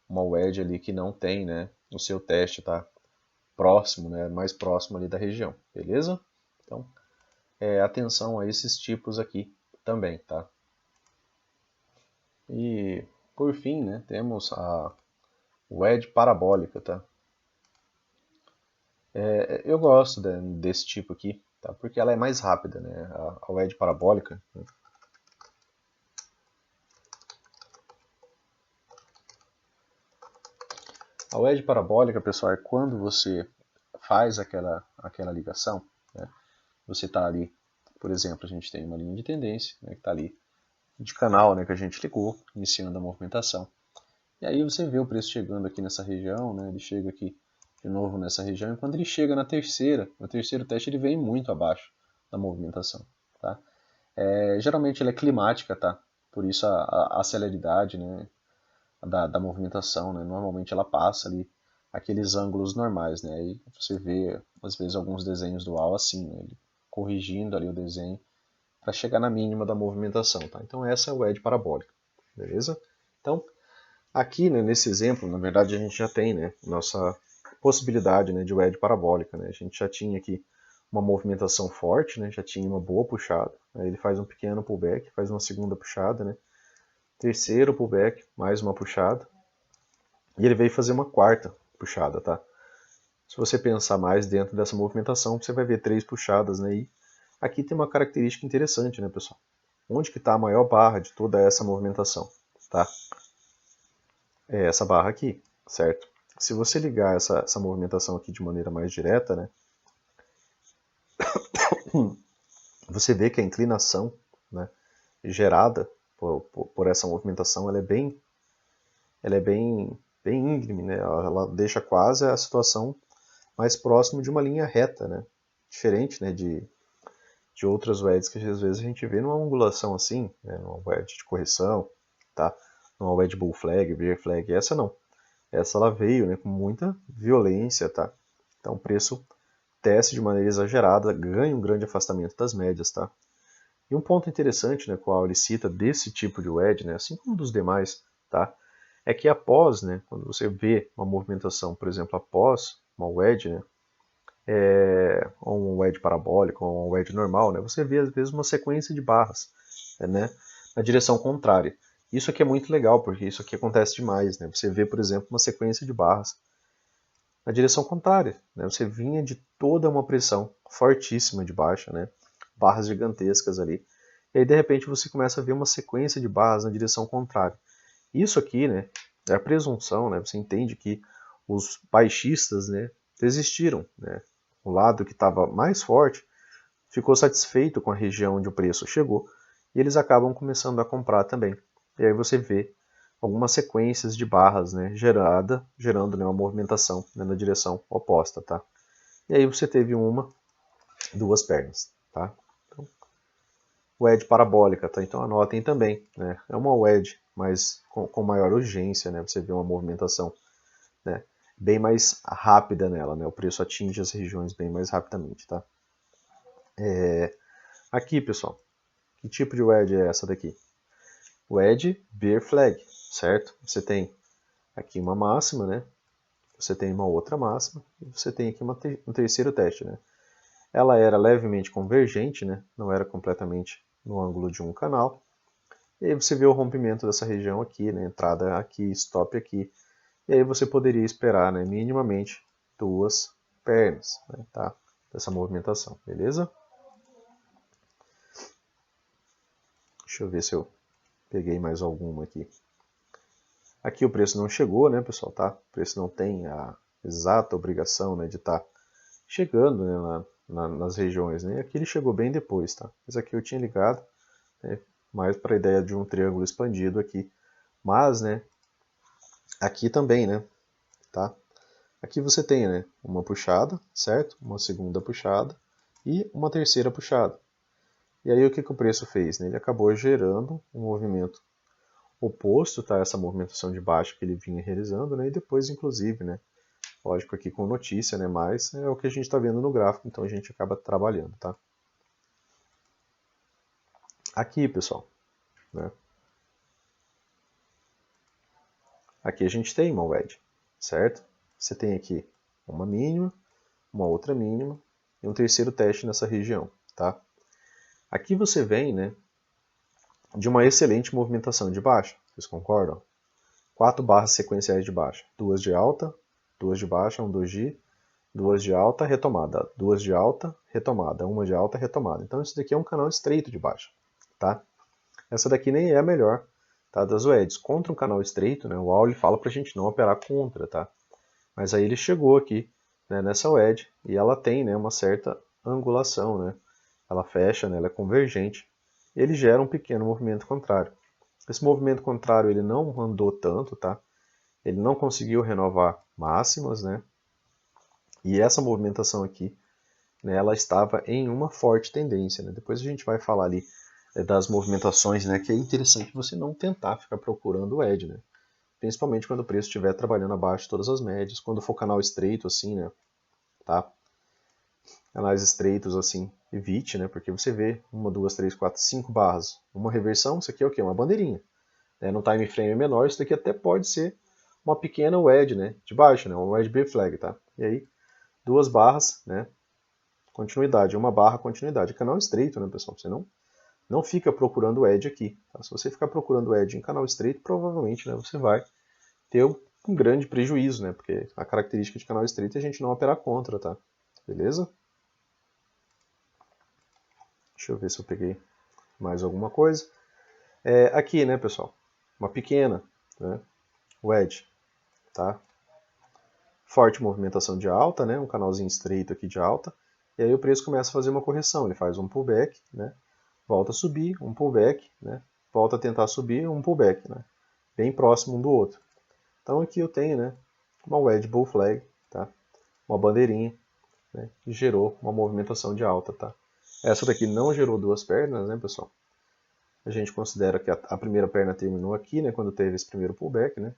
uma wedge ali que não tem, né, o seu teste tá próximo, né, mais próximo ali da região, beleza? Então, atenção a esses tipos aqui também, tá? E por fim, né, temos a wedge parabólica, tá? Eu gosto desse tipo aqui, tá? Porque ela é mais rápida, né? A wedge parabólica, né? A wedge parabólica, pessoal, é quando você faz aquela ligação, né? Você está ali, por exemplo, a gente tem uma linha de tendência, né, que está ali de canal, né, que a gente ligou, iniciando a movimentação. E aí você vê o preço chegando aqui nessa região, né, ele chega aqui de novo nessa região, e quando ele chega no terceiro teste, ele vem muito abaixo da movimentação. Tá? Geralmente ele é climática, tá? Por isso a celeridade, né, da movimentação, né? Normalmente ela passa ali aqueles ângulos normais, né? Aí você vê às vezes alguns desenhos do AL assim, né? Ele corrigindo ali o desenho para chegar na mínima da movimentação, tá? Então essa é o edge parabólica, beleza? Então aqui, né, nesse exemplo, na verdade a gente já tem, né, nossa possibilidade, né, de wedge parabólica, né? A gente já tinha aqui uma movimentação forte, né? Já tinha uma boa puxada. Aí ele faz um pequeno pullback, faz uma segunda puxada, né? Terceiro pullback, mais uma puxada. E ele veio fazer uma quarta puxada, tá? Se você pensar mais dentro dessa movimentação, você vai ver 3 puxadas, né? E aqui tem uma característica interessante, né, pessoal? Onde que está a maior barra de toda essa movimentação, tá? é essa barra aqui, certo? Se você ligar essa movimentação aqui de maneira mais direta, né, você vê que a inclinação, né, gerada por essa movimentação ela é bem íngreme, né? Ela deixa quase a situação mais próximo de uma linha reta, né? Diferente, né, de outras wedges que às vezes a gente vê numa angulação assim, né, numa wedge de correção, tá? Numa wedge bull flag, bear flag, essa não. Essa ela veio, né, com muita violência, tá? Então o preço desce de maneira exagerada, ganha um grande afastamento das médias, tá? E um ponto interessante, né, qual ele cita desse tipo de wedge, né, assim como dos demais, tá? É que após, né, quando você vê uma movimentação, por exemplo, após uma wedge, né, ou um wedge parabólico, ou um wedge normal, né, você vê às vezes uma sequência de barras, né, na direção contrária. Isso aqui é muito legal, porque isso aqui acontece demais, né? Você vê, por exemplo, uma sequência de barras na direção contrária, né? Você vinha de toda uma pressão fortíssima de baixa, né? Barras gigantescas ali, e aí de repente você começa a ver uma sequência de barras na direção contrária. Isso aqui, né, é a presunção, né? Você entende que os baixistas, né, desistiram, né? O lado que estava mais forte ficou satisfeito com a região onde o preço chegou e eles acabam começando a comprar também. E aí você vê algumas sequências de barras, né, gerando, né, uma movimentação, né, na direção oposta, tá? E aí você teve duas pernas, tá? Então, wedge parabólica, tá? Então anotem também, né? É uma wedge, mas com maior urgência, né? Você vê uma movimentação, né, bem mais rápida nela, né? O preço atinge as regiões bem mais rapidamente, tá? Aqui, pessoal, que tipo de wedge é essa daqui? Wedge Bear Flag, certo? Você tem aqui uma máxima, né? Você tem uma outra máxima e você tem aqui um terceiro teste, né? Ela era levemente convergente, né? Não era completamente no ângulo de um canal. E aí você vê o rompimento dessa região aqui, né? Entrada aqui, stop aqui. E aí você poderia esperar, né, minimamente duas pernas, né, tá? Dessa movimentação, beleza? Deixa eu ver se eu peguei mais alguma aqui. Aqui o preço não chegou, né, pessoal, tá? O preço não tem a exata obrigação, né, de estar chegando, né, nas regiões, né? Aqui ele chegou bem depois, tá? Mas aqui eu tinha ligado, né, mais para a ideia de um triângulo expandido aqui. Mas, né, aqui também, né, tá? Aqui você tem, né, uma puxada, certo? Uma segunda puxada e uma terceira puxada. E aí o que o preço fez? Né? Ele acabou gerando um movimento oposto, tá? Essa movimentação de baixo que ele vinha realizando, né? E depois, inclusive, né? Lógico aqui com notícia, né? Mas é o que a gente está vendo no gráfico, então a gente acaba trabalhando, tá? Aqui, pessoal, né? Aqui a gente tem uma wedge, certo? Você tem aqui uma mínima, uma outra mínima e um terceiro teste nessa região, tá? Aqui você vem, né, de uma excelente movimentação de baixa, vocês concordam? 4 barras sequenciais de baixa, duas de alta, duas de baixa, um doji, duas de alta, retomada, duas de alta, retomada, uma de alta, retomada. Então isso daqui é um canal estreito de baixa, tá? Essa daqui nem é a melhor, tá, das wedges. Contra um canal estreito, né, o Auli fala pra gente não operar contra, tá? Mas aí ele chegou aqui, né, nessa wedge e ela tem, né, uma certa angulação, né? Ela fecha, né, ela é convergente. E ele gera um pequeno movimento contrário. Esse movimento contrário ele não andou tanto, tá? Ele não conseguiu renovar máximas, né? E essa movimentação aqui, né, ela estava em uma forte tendência, né? Depois a gente vai falar ali das movimentações, né, que é interessante você não tentar ficar procurando o edge, né? Principalmente quando o preço estiver trabalhando abaixo de todas as médias, quando for canal estreito assim, né, tá? Canais estreitos assim, evite, né? Porque você vê uma, duas, três, quatro, cinco barras, uma reversão, isso aqui é o quê? Uma bandeirinha. Né? No time frame menor, isso daqui até pode ser uma pequena wedge, né? De baixo, né? Uma wedge B-flag, tá? E aí, duas barras, né? Continuidade, uma barra, continuidade. Canal estreito, né, pessoal? Você não fica procurando edge aqui. Tá? Se você ficar procurando edge em canal estreito, provavelmente, né, você vai ter um grande prejuízo, né? Porque a característica de canal estreito é a gente não operar contra, tá? Beleza? Deixa eu ver se eu peguei mais alguma coisa. Aqui, né, pessoal? Uma pequena, né? wedge, tá? Forte movimentação de alta, né? Um canalzinho estreito aqui de alta, e aí o preço começa a fazer uma correção, ele faz um pullback, né? Volta a subir, um pullback, né? Volta a tentar subir, um pullback, né? Bem próximo um do outro. Então aqui eu tenho, né, uma wedge bull flag, tá? Uma bandeirinha, né, que gerou uma movimentação de alta, tá? Essa daqui não gerou duas pernas, né, pessoal? A gente considera que a primeira perna terminou aqui, né, quando teve esse primeiro pullback, né?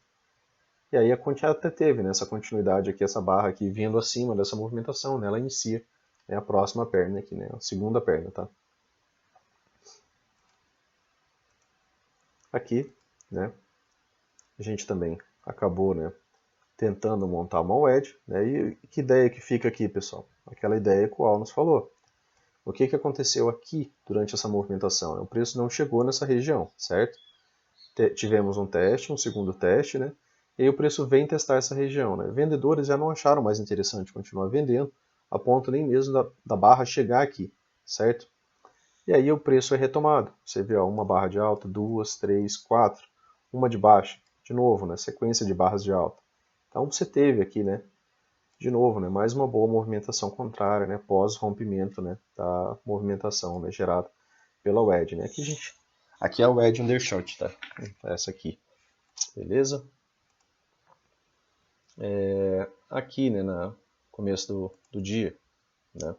E aí até teve, né, essa continuidade aqui, essa barra aqui vindo acima dessa movimentação, né? Ela inicia, né, a próxima perna aqui, né? A segunda perna, tá? Aqui, né, a gente também acabou, né, tentando montar uma wedge, né? E que ideia que fica aqui, pessoal? Aquela ideia que o Al nos falou. O que aconteceu aqui durante essa movimentação? O preço não chegou nessa região, certo? Tivemos um teste, um segundo teste, né? E aí o preço vem testar essa região, né? Vendedores já não acharam mais interessante continuar vendendo, a ponto nem mesmo da barra chegar aqui, certo? E aí o preço é retomado. Você vê ó, uma barra de alta, duas, três, quatro, uma de baixa, de novo, né? Sequência de barras de alta. Então você teve aqui, né? De novo, né? Mais uma boa movimentação contrária, né? Pós rompimento, né? Da movimentação, né? Gerada pela wedge, né? Aqui é a wedge undershot, tá? Essa aqui, beleza? Aqui, né? No começo do dia, né?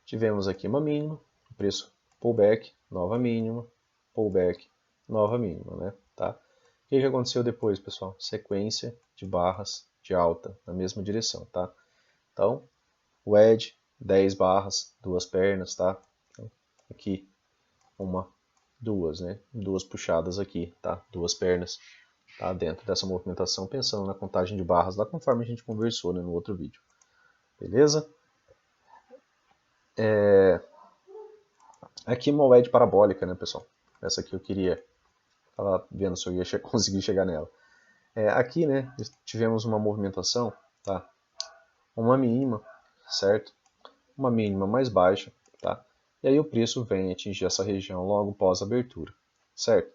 Tivemos aqui uma mínima, preço pullback, nova mínima, pullback, nova mínima, né? Tá? O que aconteceu depois, pessoal? Sequência de barras de alta na mesma direção, tá? Então, wedge, 10 barras, duas pernas, tá? Então, aqui, uma, duas, né? Duas puxadas aqui, tá? Duas pernas, tá? Dentro dessa movimentação, pensando na contagem de barras lá conforme a gente conversou, né, no outro vídeo. Beleza? Aqui uma wedge parabólica, né, pessoal? Essa aqui eu queria falar, vendo se eu ia conseguir chegar nela. Aqui, né, tivemos uma movimentação, tá? Uma mínima, certo? Uma mínima mais baixa, tá? E aí o preço vem atingir essa região logo pós abertura, certo?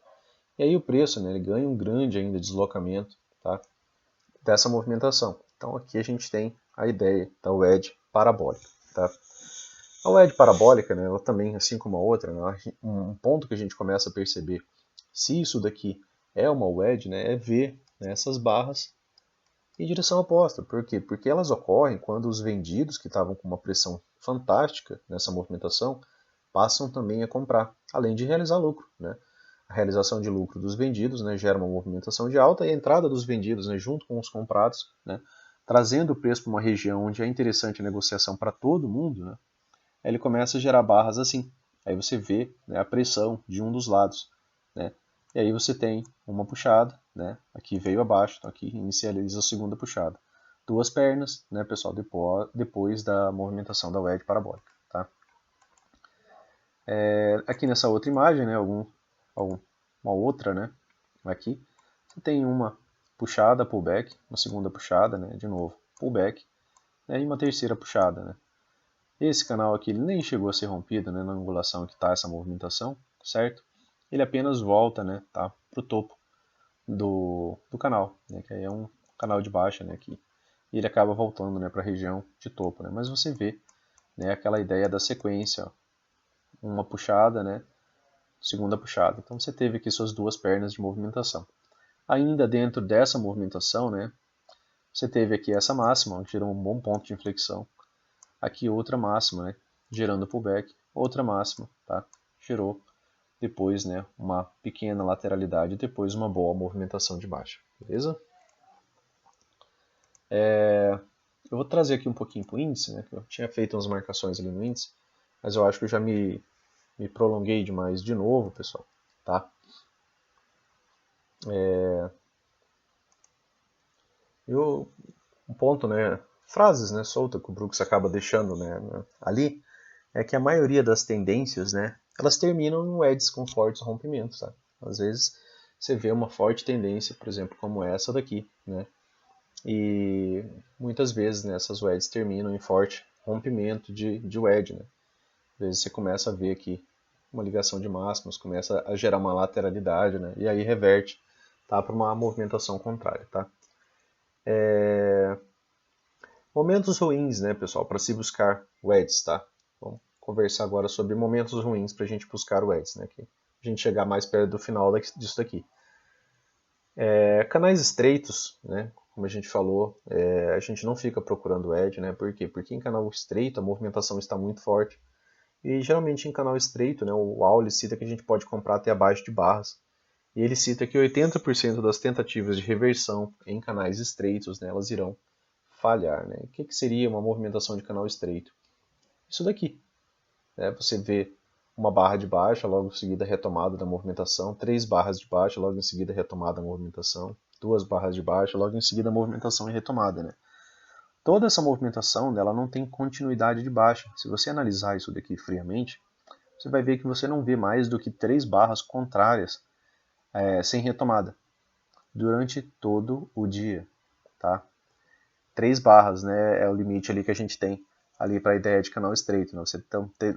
E aí o preço, né, ele ganha um grande ainda deslocamento, tá? Dessa movimentação. Então aqui a gente tem a ideia da wedge parabólica, tá? A wedge parabólica, né, ela também, assim como a outra, né, um ponto que a gente começa a perceber se isso daqui é uma wedge, né, é ver, né, essas barras em direção oposta. Por quê? Porque elas ocorrem quando os vendidos, que estavam com uma pressão fantástica nessa movimentação, passam também a comprar, além de realizar lucro, né? A realização de lucro dos vendidos, né, gera uma movimentação de alta, e a entrada dos vendidos, né, junto com os comprados, né, trazendo o preço para uma região onde é interessante a negociação para todo mundo, né, ele começa a gerar barras assim. Aí você vê, né, a pressão de um dos lados, né? E aí você tem uma puxada, né? Aqui veio abaixo, então aqui inicializa a segunda puxada. Duas pernas, né, pessoal, depois da movimentação da wedge parabólica, tá? Aqui nessa outra imagem, né, uma outra, né, aqui, você tem uma puxada, pullback, uma segunda puxada, né, de novo, pullback, né, e uma terceira puxada, né. Esse canal aqui ele nem chegou a ser rompido, né, na angulação que está essa movimentação, certo? Ele apenas volta, né, tá, para o topo do canal, né, que aí é um canal de baixa, né, aqui. E ele acaba voltando, né, para a região de topo, né, mas você vê, né, aquela ideia da sequência, ó, uma puxada, né, segunda puxada. Então você teve aqui suas duas pernas de movimentação. Ainda dentro dessa movimentação, né, você teve aqui essa máxima, que gerou um bom ponto de inflexão. Aqui outra máxima, né, gerando pullback, outra máxima, tá? Gerou depois, né, uma pequena lateralidade e depois uma boa movimentação de baixa, beleza? Eu vou trazer aqui um pouquinho para o índice, né, que eu tinha feito umas marcações ali no índice, mas eu acho que eu já me prolonguei demais de novo, pessoal, tá? Um ponto, né, frases, né, solta que o Brooks acaba deixando, né, ali, é que a maioria das tendências, né, elas terminam em wedges com fortes rompimentos, tá? Às vezes você vê uma forte tendência, por exemplo, como essa daqui, né? E muitas vezes, né, essas wedges terminam em forte rompimento de wedge, né? Às vezes você começa a ver aqui uma ligação de máximos, começa a gerar uma lateralidade, né? E aí reverte tá? Para uma movimentação contrária, tá? Momentos ruins, né, pessoal, para se buscar wedges, tá? Vamos conversar agora sobre momentos ruins para a gente buscar wedges, né? Que a gente chegar mais perto do final disso daqui. Canais estreitos, né? Como a gente falou, a gente não fica procurando edge, né? Por quê? Porque em canal estreito a movimentação está muito forte. E geralmente em canal estreito, né, o Auli cita que a gente pode comprar até abaixo de barras. E ele cita que 80% das tentativas de reversão em canais estreitos, né, elas irão falhar. Né? O que seria uma movimentação de canal estreito? Isso daqui. Né? Você vê uma barra de baixa, logo em seguida retomada da movimentação, 3 barras de baixa, logo em seguida retomada da movimentação, 2 barras de baixa, logo em seguida a movimentação e retomada. Né? Toda essa movimentação dela não tem continuidade de baixa. Se você analisar isso daqui friamente, você vai ver que você não vê mais do que 3 barras contrárias sem retomada durante todo o dia. Tá? 3 barras, né, é o limite ali que a gente tem ali para a ideia de canal estreito. Né? Você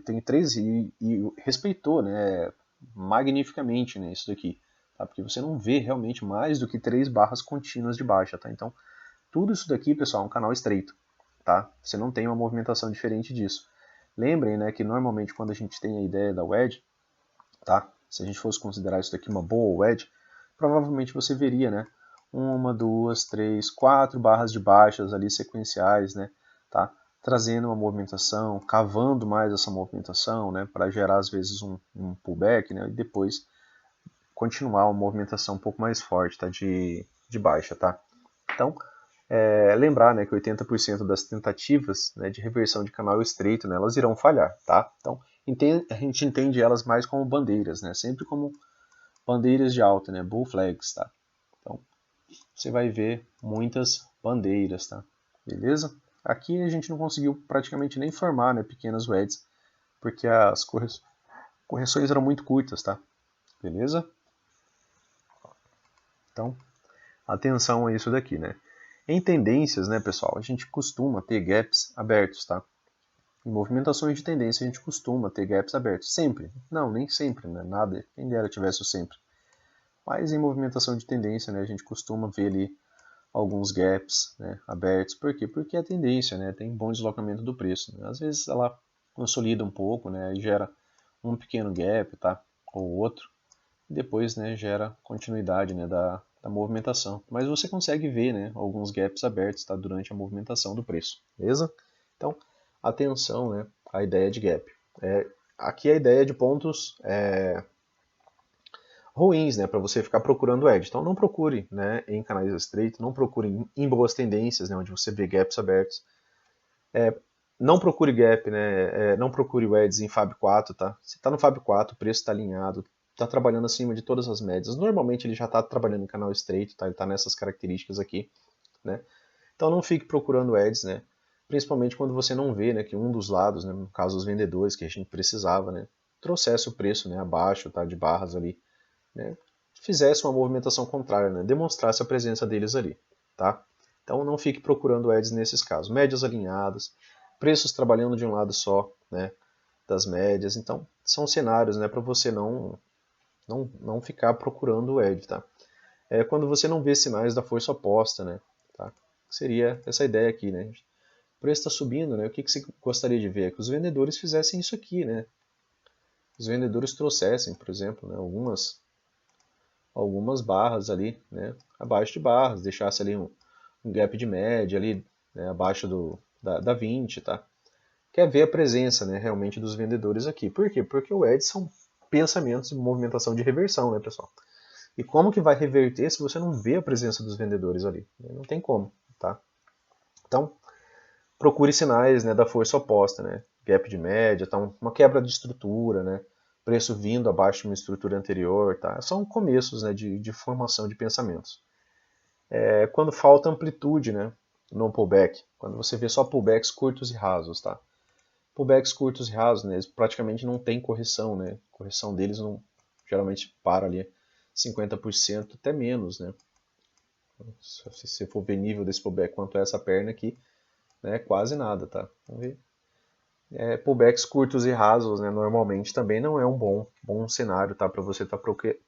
tem 3 e respeitou, né, magnificamente, né, isso daqui. Tá? Porque você não vê realmente mais do que 3 barras contínuas de baixa. Tá? Então, tudo isso daqui, pessoal, é um canal estreito. Tá? Você não tem uma movimentação diferente disso. Lembrem, né, que normalmente quando a gente tem a ideia da wedge, tá? Se a gente fosse considerar isso daqui uma boa wedge, provavelmente você veria, né, 1, 2, 3, 4 barras de baixas ali sequenciais, né, tá? Trazendo uma movimentação, cavando mais essa movimentação, né, para gerar às vezes um pullback, né, e depois continuar uma movimentação um pouco mais forte, tá, de baixa, tá? Então, lembrar, né, que 80% das tentativas, né, de reversão de canal estreito, né, elas irão falhar, tá? Então, a gente entende elas mais como bandeiras, né? Sempre como bandeiras de alta, né? Bull flags, tá? Então, você vai ver muitas bandeiras, tá? Beleza? Aqui a gente não conseguiu praticamente nem formar, né, pequenas wedges, porque as correções eram muito curtas, tá? Beleza? Então, atenção a isso daqui, né? Em tendências, né, pessoal, a gente costuma ter gaps abertos, tá? Em movimentações de tendência a gente costuma ter gaps abertos. Sempre. Não, nem sempre, né? Nada, quem dera tivesse o sempre. Mas em movimentação de tendência, né, a gente costuma ver ali alguns gaps, né, abertos. Por quê? Porque é tendência, né? Tem bom deslocamento do preço. Né? Às vezes ela consolida um pouco, né, e gera um pequeno gap, tá? Ou outro. E depois, né, gera continuidade, né, da movimentação. Mas você consegue ver, né, alguns gaps abertos, tá, durante a movimentação do preço, beleza? Então, atenção, né, à ideia de gap. Aqui a ideia de pontos ruins, né, para você ficar procurando edge. Então, não procure, né, em canais estreitos, não procure em boas tendências, né, onde você vê gaps abertos. Não procure gap, né, não procure edges em Fab 4, tá? Se está no Fab 4, o preço está alinhado, está trabalhando acima de todas as médias. Normalmente ele já está trabalhando em canal estreito, tá? Ele está nessas características aqui, né? Então não fique procurando edges, né? Principalmente quando você não vê, né, que um dos lados, né, no caso os vendedores que a gente precisava, né, trouxesse o preço, né, abaixo, tá, de barras ali, né, fizesse uma movimentação contrária, né, demonstrasse a presença deles ali, tá? Então não fique procurando edges nesses casos. Médias alinhadas, preços trabalhando de um lado só, né, das médias. Então são cenários, né, para você não ficar procurando o edge, tá? Quando você não vê sinais da força oposta, né, tá? Seria essa ideia aqui, né? O preço está subindo, né? O que você gostaria de ver? É que os vendedores fizessem isso aqui, né? Os vendedores trouxessem, por exemplo, né, algumas barras ali, né, abaixo de barras, deixasse ali um gap de média ali, né, abaixo da 20, tá? Quer ver a presença, né, realmente dos vendedores aqui. Por quê? Porque o edge são pensamentos de movimentação de reversão, né, pessoal? E como que vai reverter se você não vê a presença dos vendedores ali? Não tem como, tá? Então, procure sinais, né, da força oposta, né? Gap de média, tá? Uma quebra de estrutura, né? Preço vindo abaixo de uma estrutura anterior, tá? São começos, né, de formação de pensamentos. Quando falta amplitude, né, no pullback, quando você vê só pullbacks curtos e rasos, tá? Pullbacks curtos e rasos, né, eles praticamente não tem correção, né? A correção deles não, geralmente para ali 50% até menos, né? Se você for ver nível desse pullback quanto é essa perna aqui, né, quase nada, tá? Vamos ver. Pullbacks curtos e rasos, né, normalmente também não é um bom cenário, tá, para você estar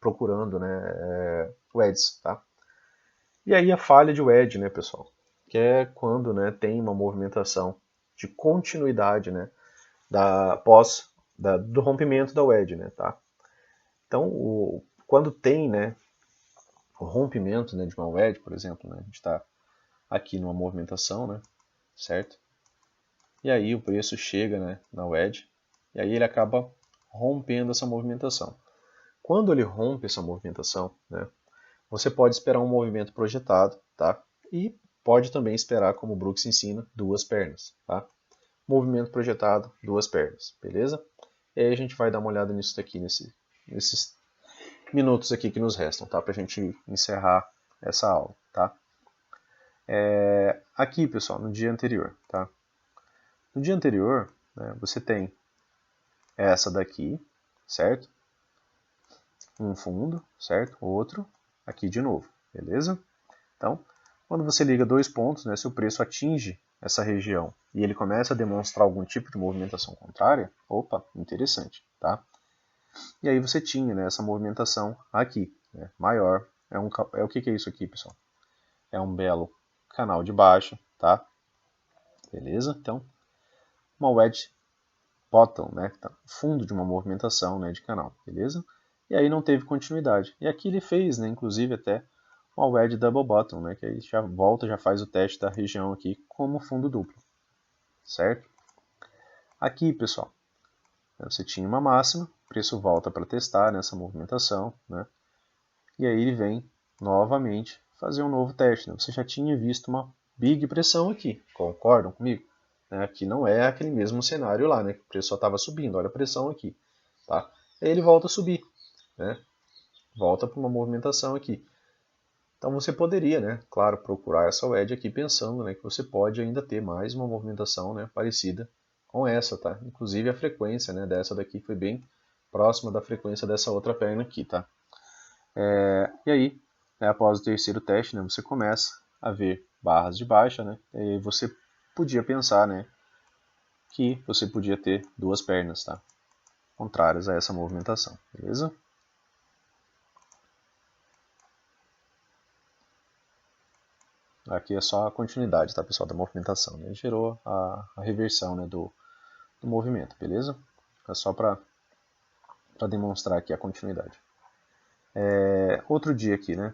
procurando, né, wedges, tá? E aí a falha de wedge, né, pessoal? Que é quando, né, tem uma movimentação de continuidade, né, do rompimento da wedge, né, tá? Então, quando tem, né, o rompimento, né, de uma wedge, por exemplo, né, a gente está aqui numa movimentação, né, certo? E aí o preço chega, né, na wedge, e aí ele acaba rompendo essa movimentação. Quando ele rompe essa movimentação, né, você pode esperar um movimento projetado, tá? E pode também esperar, como o Brooks ensina, duas pernas, tá? Movimento projetado, duas pernas, beleza? E aí a gente vai dar uma olhada nisso daqui, nesses minutos aqui que nos restam, tá? Pra gente encerrar essa aula, tá? Aqui, pessoal, no dia anterior, tá? No dia anterior, né, você tem essa daqui, certo? Um fundo, certo? Outro, aqui de novo, beleza? Então, quando você liga dois pontos, né, se o preço atinge essa região e ele começa a demonstrar algum tipo de movimentação contrária, opa, interessante, tá? E aí você tinha, né, essa movimentação aqui, né, maior. O que é isso aqui, pessoal? É um belo canal de baixa, tá? Beleza? Então, uma wedge bottom, né, tá fundo de uma movimentação, né, de canal, beleza? E aí não teve continuidade. E aqui ele fez, né, inclusive até uma wedge double bottom, né, que aí já volta, já faz o teste da região aqui como fundo duplo, certo? Aqui, pessoal, você tinha uma máxima, o preço volta para testar nessa movimentação, né? E aí ele vem novamente fazer um novo teste, né? Você já tinha visto uma big pressão aqui, concordam comigo? Aqui não é aquele mesmo cenário lá, né? Que o preço só estava subindo, olha a pressão aqui, tá? Aí ele volta a subir, né? Volta para uma movimentação aqui. Então você poderia, né, claro, procurar essa wedge aqui pensando, né, que você pode ainda ter mais uma movimentação, né, parecida com essa, tá? Inclusive a frequência, né, dessa daqui foi bem próxima da frequência dessa outra perna aqui, tá? E aí, né, após o terceiro teste, né, você começa a ver barras de baixa, né? E aí você podia pensar, né, que você podia ter duas pernas, tá? Contrárias a essa movimentação, beleza? Aqui é só a continuidade, tá, pessoal, da movimentação. Né? Gerou a reversão, né, do movimento, beleza? É só para demonstrar aqui a continuidade. Outro dia aqui, né?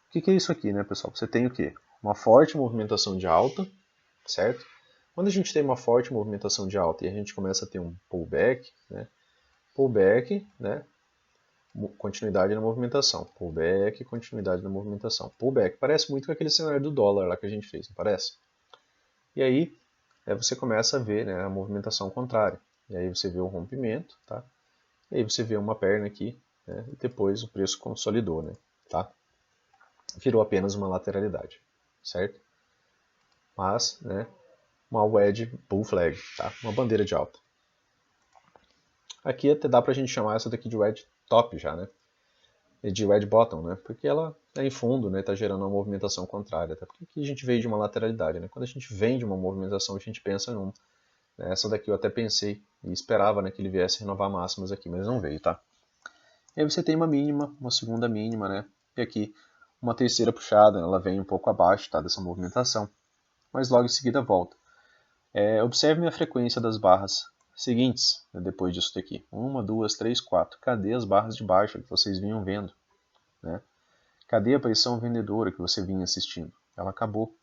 O que é isso aqui, né, pessoal? Você tem o quê? Uma forte movimentação de alta, certo? Quando a gente tem uma forte movimentação de alta e a gente começa a ter um pullback, né? Pullback, né? Continuidade na movimentação. Pullback, continuidade na movimentação. Pullback. Parece muito com aquele cenário do dólar lá que a gente fez, não parece? E aí, você começa a ver, né, a movimentação contrária. E aí você vê o rompimento, tá? E aí você vê uma perna aqui, né, e depois o preço consolidou, né, tá? Virou apenas uma lateralidade, certo? Mas, né, uma wedge bull flag, tá? Uma bandeira de alta. Aqui até dá pra gente chamar essa daqui de wedge top já, né? E de wedge bottom, né? Porque ela é em fundo, né? Tá gerando uma movimentação contrária, até porque aqui a gente veio de uma lateralidade, né? Quando a gente vem de uma movimentação, a gente pensa em uma. Essa daqui eu até pensei e esperava, né, que ele viesse renovar máximas aqui, mas não veio, tá? E aí você tem uma mínima, uma segunda mínima, né? E aqui uma terceira puxada, ela vem um pouco abaixo, tá, dessa movimentação, mas logo em seguida volta. Observem a frequência das barras seguintes, né, depois disso daqui. 1, 2, 3, 4. Cadê as barras de baixo que vocês vinham vendo? Né? Cadê a pressão vendedora que você vinha assistindo? Ela acabou.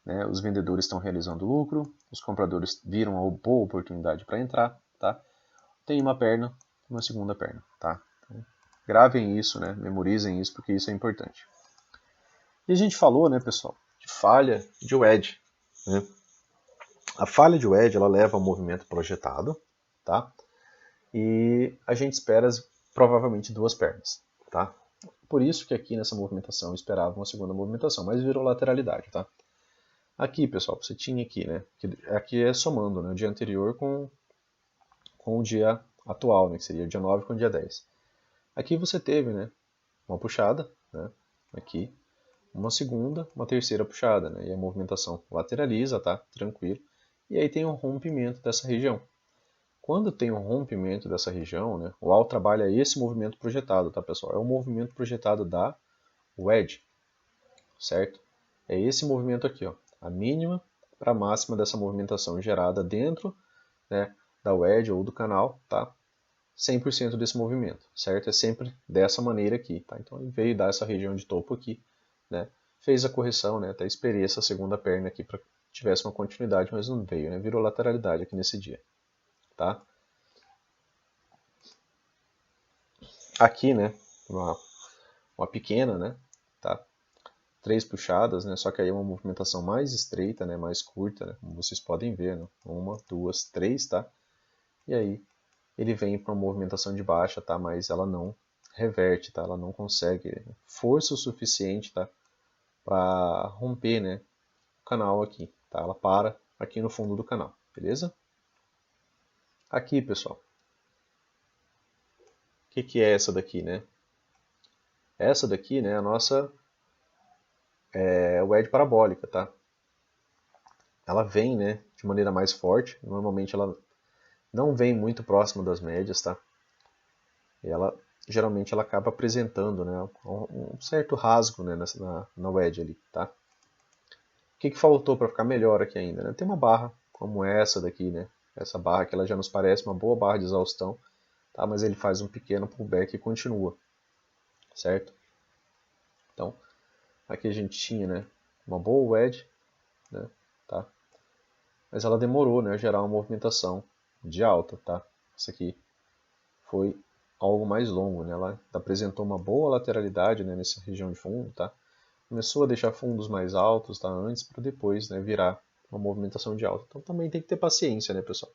Né? Os vendedores estão realizando lucro, os compradores viram a boa oportunidade para entrar, tá? Tem uma perna, uma segunda perna, tá? Então, gravem isso, né? Memorizem isso porque isso é importante. E a gente falou, né, pessoal, de falha de wedge, né? A falha de wedge ela leva ao movimento projetado, tá? E a gente espera provavelmente duas pernas, tá? Por isso que aqui nessa movimentação eu esperava uma segunda movimentação, mas virou lateralidade, tá? Aqui, pessoal, você tinha aqui, né? Aqui é somando, né? O dia anterior com o dia atual, né? Que seria o dia 9 com o dia 10. Aqui você teve, né? Uma puxada, né? Aqui. Uma segunda, uma terceira puxada, né? E a movimentação lateraliza, tá? Tranquilo. E aí tem um rompimento dessa região. Quando tem um rompimento dessa região, né, o AL trabalha esse movimento projetado, tá, pessoal? É o movimento projetado da wedge, certo? É esse movimento aqui, ó, a mínima para a máxima dessa movimentação gerada dentro, né, da wedge ou do canal, tá? 100% desse movimento, certo? É sempre dessa maneira aqui, tá? Então ele veio dar essa região de topo aqui, né? Fez a correção, né? Até esperei essa segunda perna aqui para que tivesse uma continuidade, mas não veio, né? Virou lateralidade aqui nesse dia, tá? Aqui, né? Uma pequena, né? Tá? 3 puxadas, né? Só que aí é uma movimentação mais estreita, né? Mais curta, né? Como vocês podem ver, né? 1, 2, 3, tá? E aí ele vem para uma movimentação de baixa, tá? Mas ela não reverte, tá? Ela não consegue força o suficiente, tá? Para romper, né? O canal aqui, tá? Ela para aqui no fundo do canal, beleza? Aqui, pessoal, o que é essa daqui, né? Essa daqui, né? A nossa wedge parabólica, tá? Ela vem, né? De maneira mais forte. Normalmente ela não vem muito próxima das médias, tá? E ela geralmente ela acaba apresentando, né, um certo rasgo, né, na wedge ali, tá? O que faltou para ficar melhor aqui ainda, né? Tem uma barra como essa daqui, né? Essa barra que ela já nos parece uma boa barra de exaustão, tá? Mas ele faz um pequeno pullback e continua, certo? Então, aqui a gente tinha, né, uma boa wedge, né, tá? Mas ela demorou, né, a gerar uma movimentação de alta, tá? Isso aqui foi algo mais longo, né? Ela apresentou uma boa lateralidade, né, nessa região de fundo, tá? Começou a deixar fundos mais altos, tá? Antes para depois, né, virar uma movimentação de alta. Então também tem que ter paciência, né, pessoal?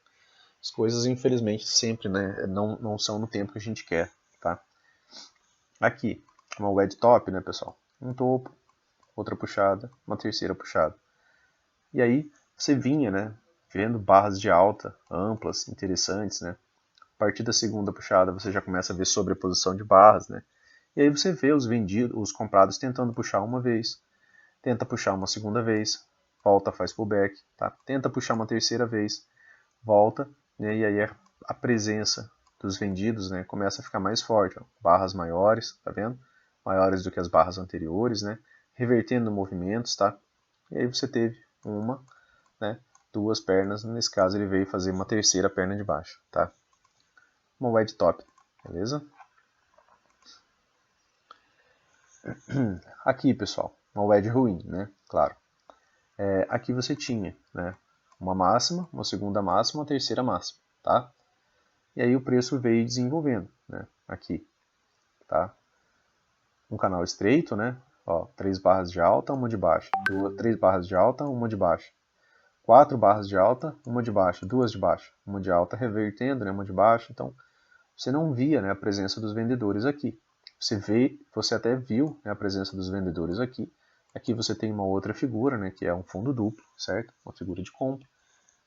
As coisas, infelizmente, sempre, né, não são no tempo que a gente quer, tá? Aqui, uma wedge top, né, pessoal? Um topo, outra puxada, uma terceira puxada. E aí você vinha, né, vendo barras de alta amplas, interessantes, né? A partir da segunda puxada você já começa a ver sobreposição de barras, né? E aí você vê os vendidos, os comprados tentando puxar uma vez, tenta puxar uma segunda vez, volta, faz pullback, tá? Tenta puxar uma terceira vez, volta, né? E aí a presença dos vendidos, né, começa a ficar mais forte, ó. Barras maiores, tá vendo? Maiores do que as barras anteriores, né? Revertendo movimentos, tá? E aí você teve uma, né, duas pernas, nesse caso ele veio fazer uma terceira perna de baixo, tá? Uma wide top, beleza? Aqui, pessoal, uma wedge ruim, né? Claro. Aqui você tinha, né, uma máxima, uma segunda máxima, uma terceira máxima, tá? E aí o preço veio desenvolvendo, né? Aqui, tá? Um canal estreito, né? Ó, 3 barras de alta, uma de baixa. 3 barras de alta, uma de baixa. 4 barras de alta, uma de baixa. 2 de baixa. Uma de alta revertendo, né? Uma de baixa. Então, você não via, né, a presença dos vendedores aqui. Você até viu, né, a presença dos vendedores aqui. Aqui você tem uma outra figura, né, que é um fundo duplo, certo? Uma figura de compra.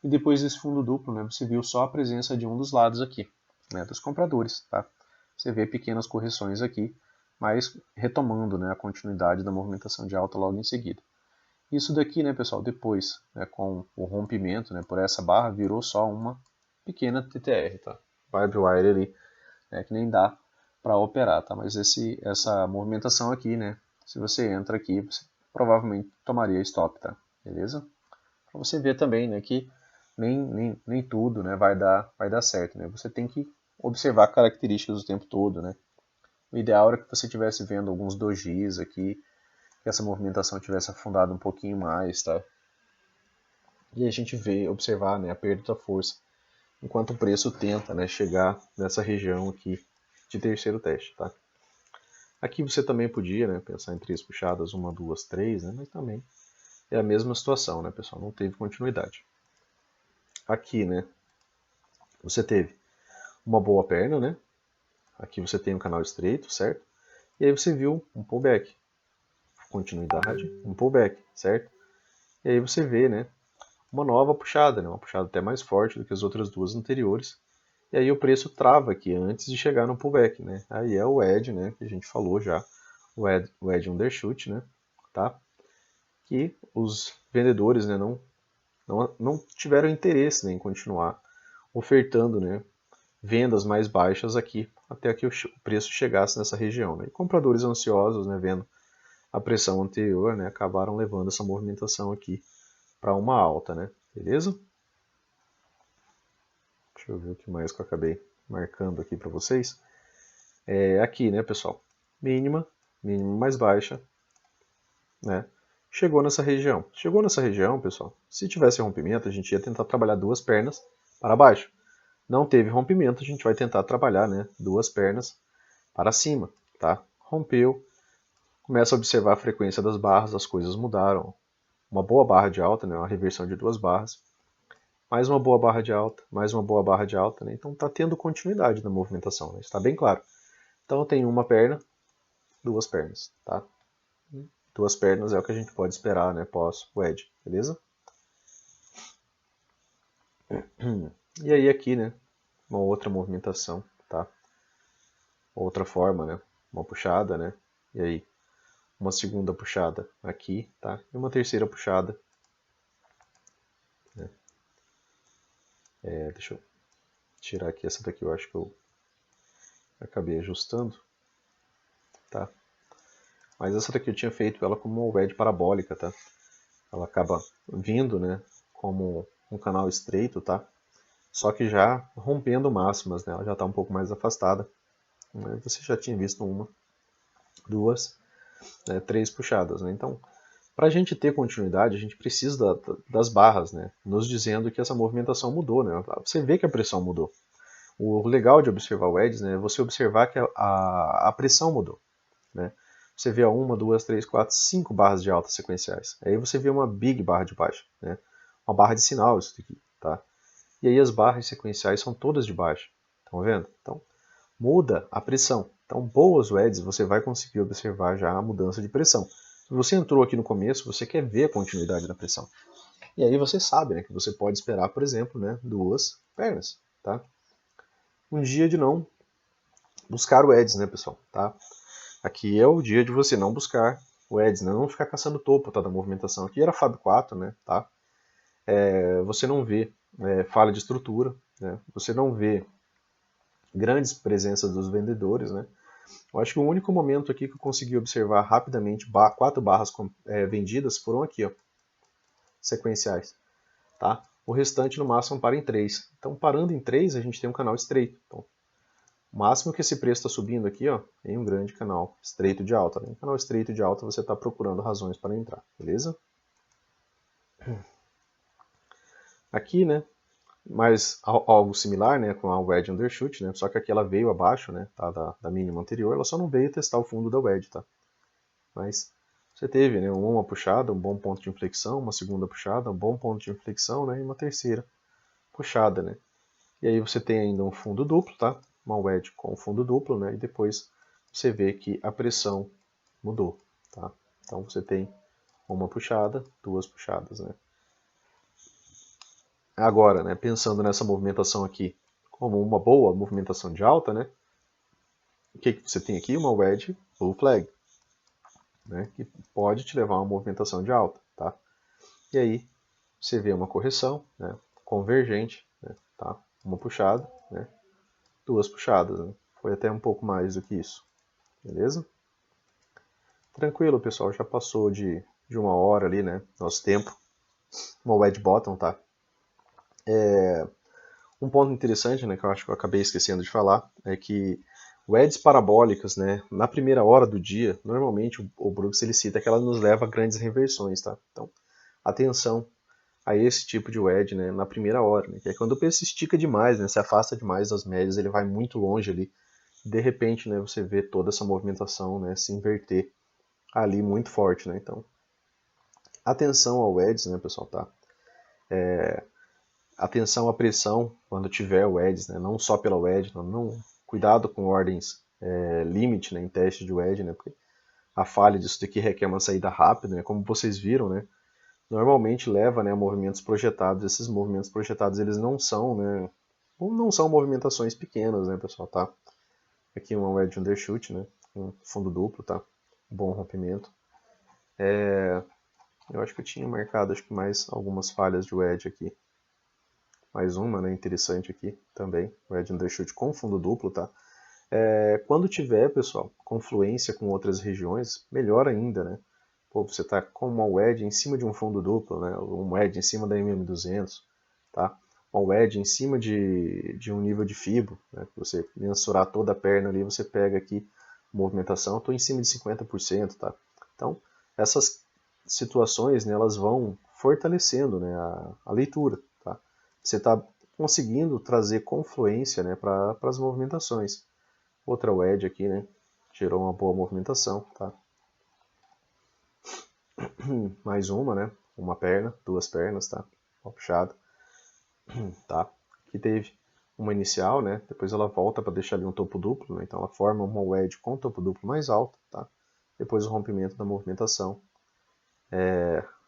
E depois desse fundo duplo, né, você viu só a presença de um dos lados aqui, né, dos compradores, tá? Você vê pequenas correções aqui, mas retomando, né, a continuidade da movimentação de alta logo em seguida. Isso daqui, né, pessoal, depois, né, com o rompimento, né, por essa barra, virou só uma pequena TTR, tá? Vibe wire ali, né, que nem dá para operar, tá? Mas essa movimentação aqui, né, se você entra aqui, você provavelmente tomaria stop, tá? Beleza? Para você ver também, né, que nem tudo, né, vai dar certo, né? Você tem que observar características o tempo todo, né? O ideal era que você estivesse vendo alguns dojis aqui, que essa movimentação tivesse afundado um pouquinho mais, tá? E a gente vê, observar, né, a perda da força, enquanto o preço tenta, né, chegar nessa região aqui de terceiro teste, tá? Aqui você também podia, né, pensar em 3 puxadas, 1, 2, 3, né, mas também é a mesma situação, né, pessoal? Não teve continuidade. Aqui, né, você teve uma boa perna, né? Aqui você tem um canal estreito, certo? E aí você viu um pullback, continuidade, um pullback, certo? E aí você vê, né, uma nova puxada, né, uma puxada até mais forte do que as outras duas anteriores. E aí o preço trava aqui antes de chegar no pullback, né? Aí é o edge, né, que a gente falou já, o edge undershoot, né, tá? Que os vendedores, né, não tiveram interesse, né, em continuar ofertando, né, vendas mais baixas aqui, até que o preço chegasse nessa região, né? E compradores ansiosos, né, vendo a pressão anterior, né, acabaram levando essa movimentação aqui para uma alta, né? Beleza? Deixa eu ver o que mais que eu acabei marcando aqui para vocês. Aqui, né, pessoal? Mínima mais baixa, né? Chegou nessa região. Chegou nessa região, pessoal, se tivesse rompimento, a gente ia tentar trabalhar duas pernas para baixo. Não teve rompimento, a gente vai tentar trabalhar, né, duas pernas para cima, tá? Rompeu, começa a observar a frequência das barras, as coisas mudaram. Uma boa barra de alta, né, uma reversão de duas barras. Mais uma boa barra de alta, mais uma boa barra de alta, né? Então está tendo continuidade na movimentação, né? Está bem claro. Então tem uma perna, duas pernas, tá? Duas pernas é o que a gente pode esperar, né, pós o edge, beleza? E aí aqui, né, uma outra movimentação, tá? Outra forma, né, uma puxada, né? E aí uma segunda puxada aqui, tá? E uma terceira puxada. Né? Deixa eu tirar aqui essa daqui, eu acho que eu acabei ajustando, tá? Mas essa daqui eu tinha feito ela como uma wedge parabólica, tá? Ela acaba vindo, né, como um canal estreito, tá? Só que já rompendo máximas, né? Ela já está um pouco mais afastada. Né? Você já tinha visto uma, duas, né, três puxadas, né? Então, para a gente ter continuidade, a gente precisa das barras, né? Nos dizendo que essa movimentação mudou, né? Você vê que a pressão mudou. O legal de observar o edges, né, é você observar que a pressão mudou, né? Você vê uma, duas, três, quatro, cinco barras de alta sequenciais. Aí você vê uma big barra de baixa, né? Uma barra de sinal isso aqui, tá? E aí as barras sequenciais são todas de baixa. Estão vendo? Então, muda a pressão. Então, boas wedges, você vai conseguir observar já a mudança de pressão. Se você entrou aqui no começo, você quer ver a continuidade da pressão. E aí você sabe, né, que você pode esperar, por exemplo, né, duas pernas, tá? Um dia de não buscar o edges, né, pessoal, tá? Aqui é o dia de você não buscar o edges, né, não ficar caçando topo, tá, da movimentação. Aqui era Fab 4, né, tá? Você não vê falha de estrutura, né? Você não vê grandes presenças dos vendedores, né? Eu acho que o único momento aqui que eu consegui observar rapidamente quatro barras vendidas foram aqui, ó, sequenciais, tá? O restante no máximo para em 3. Então, parando em 3, a gente tem um canal estreito. Então, o máximo que esse preço está subindo aqui, ó, em um grande canal estreito de alta. Né? Em canal estreito de alta, você está procurando razões para entrar, beleza? Aqui, né, mas algo similar, né, com a wedge undershoot, né, só que aqui ela veio abaixo, né, tá, da mínima anterior, ela só não veio testar o fundo da wedge, tá? Mas você teve, né, uma puxada, um bom ponto de inflexão, uma segunda puxada, um bom ponto de inflexão, né, e uma terceira puxada, né? E aí você tem ainda um fundo duplo, tá? Uma wedge com fundo duplo, né? E depois você vê que a pressão mudou, tá? Então você tem uma puxada, duas puxadas, né? Agora, né, pensando nessa movimentação aqui como uma boa movimentação de alta, né? O que você tem aqui? Uma wedge bull flag, né? Que pode te levar a uma movimentação de alta, tá? E aí você vê uma correção, né? Convergente, né? Tá? Uma puxada, né? Duas puxadas, né? Foi até um pouco mais do que isso, beleza? Tranquilo, pessoal, já passou de uma hora ali, né? Nosso tempo. Uma wedge bottom, tá? Um ponto interessante, né, que eu acho que eu acabei esquecendo de falar, é que wedges parabólicas, né, na primeira hora do dia, normalmente o Brooks ele cita que ela nos leva a grandes reversões, tá? Então, atenção a esse tipo de wedge, né, na primeira hora, né, que é quando o preço estica demais, né, se afasta demais das médias, ele vai muito longe ali, de repente, né, você vê toda essa movimentação, né, se inverter ali muito forte, né? Então, atenção ao wedges, né, pessoal, tá? Atenção à pressão quando tiver o wedge, né? Não só pela wedge, não, cuidado com ordens limite, né, em teste de wedge, né? Porque a falha disso daqui requer uma saída rápida, né? Como vocês viram, né? Normalmente leva, né, a movimentos projetados. Esses movimentos projetados eles não são, né? Não são movimentações pequenas, né, pessoal, tá? Aqui uma wedge undershoot, né? Um fundo duplo, tá? Bom rompimento. Eu acho que eu tinha marcado acho que mais algumas falhas de wedge aqui. mais uma, né, interessante aqui também, o Edge Undershoot com fundo duplo, tá? Quando tiver, pessoal, confluência com outras regiões, melhor ainda, né? Pô, você tá com uma wedge em cima de um fundo duplo, né? Um wedge em cima da MM200, tá? Uma wedge em cima de um nível de fibo, né? Você mensurar toda a perna ali, você pega aqui movimentação, estou em cima de 50%, tá? Então, essas situações, né, elas vão fortalecendo, né, a leitura, tá? Você está conseguindo trazer confluência, né, para as movimentações. Outra wedge aqui, né, gerou uma boa movimentação, tá? Mais uma, né, uma perna, duas pernas, tá? Uma puxada, tá? Aqui teve uma inicial, né, depois ela volta para deixar ali um topo duplo, né, então ela forma uma wedge com topo duplo mais alto, tá? Depois o rompimento da movimentação.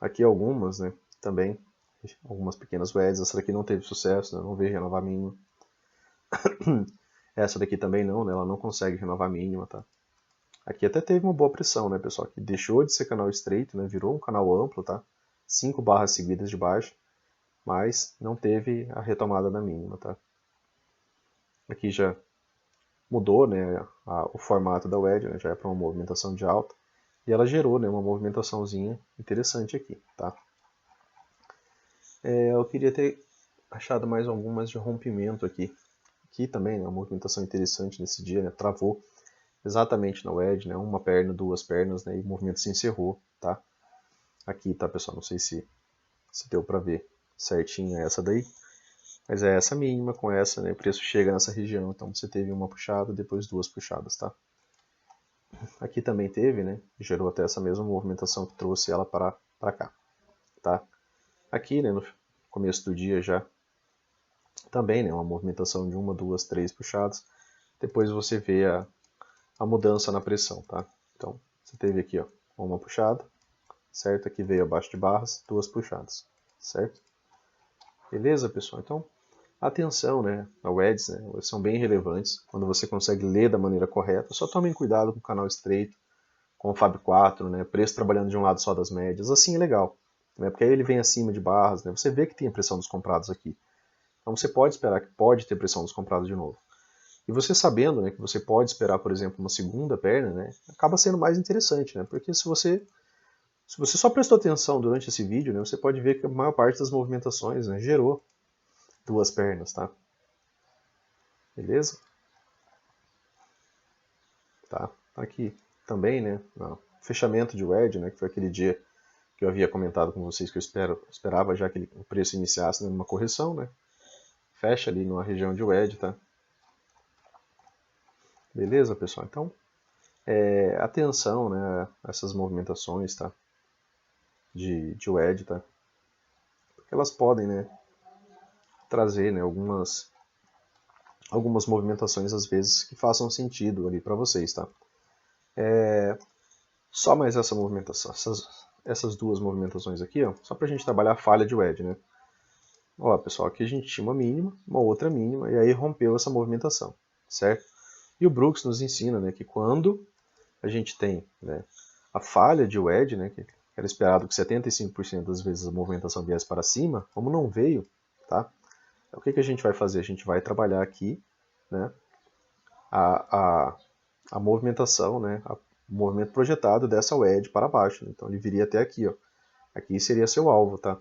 Aqui algumas, né, também, algumas pequenas wedges, essa daqui não teve sucesso, né, não veio renovar mínima. Essa daqui também não, né, ela não consegue renovar mínima, tá? Aqui até teve uma boa pressão, né, pessoal, que deixou de ser canal estreito, né, virou um canal amplo, tá? 5 barras seguidas de baixa, mas não teve a retomada da mínima, tá? Aqui já mudou, né, o formato da wedge, né, já é para uma movimentação de alta, e ela gerou, né, uma movimentaçãozinha interessante aqui, tá? Eu queria ter achado mais algumas de rompimento aqui. Aqui também, né, uma movimentação interessante nesse dia, né, travou exatamente na wedge, né, uma perna, duas pernas, né, e o movimento se encerrou, tá? Aqui, tá, pessoal, não sei se deu para ver certinho essa daí, mas é essa mínima com essa, né, o preço chega nessa região, então você teve uma puxada, depois duas puxadas, tá? Aqui também teve, né, gerou até essa mesma movimentação que trouxe ela para cá, tá? Aqui, né, no começo do dia já também, né, uma movimentação de uma, duas, três puxadas, depois você vê a mudança na pressão, tá? Então, você teve aqui, ó, uma puxada, certo? Aqui veio abaixo de barras, duas puxadas, certo? Beleza, pessoal? Então, atenção, né? A wedges, né? São bem relevantes quando você consegue ler da maneira correta. Só tomem cuidado com o canal estreito, com o Fab 4, né? Preço trabalhando de um lado só das médias. Assim é legal, né? Porque aí ele vem acima de barras, né? Você vê que tem a pressão dos comprados aqui. Então você pode esperar que pode ter pressão dos comprados de novo. E você sabendo, né, que você pode esperar, por exemplo, uma segunda perna, né, acaba sendo mais interessante, né? Porque se você só prestou atenção durante esse vídeo, né, você pode ver que a maior parte das movimentações, né, gerou duas pernas, tá? Beleza? Tá. Aqui também, né, fechamento de wedge, né, que foi aquele dia que eu havia comentado com vocês que eu esperava já que o preço iniciasse numa correção, né? Fecha ali numa região de wedge, tá? Beleza, pessoal? Então, atenção, né, a essas movimentações, tá? De wedge, tá? Porque elas podem, né, trazer, né, algumas movimentações às vezes que façam sentido ali para vocês, tá? Só mais essa movimentação, essas duas movimentações aqui, ó, só para a gente trabalhar a falha de wedge, né? Ó, pessoal, aqui a gente tinha uma mínima, uma outra mínima, e aí rompeu essa movimentação, certo? E o Brooks nos ensina, né, que quando a gente tem, né, a falha de wedge, né, que era esperado que 75% das vezes a movimentação viesse para cima, como não veio, tá? O que a gente vai fazer? A gente vai trabalhar aqui, né, a movimentação, né, o movimento projetado dessa wedge para baixo. Né? Então ele viria até aqui, ó. Aqui seria seu alvo, tá?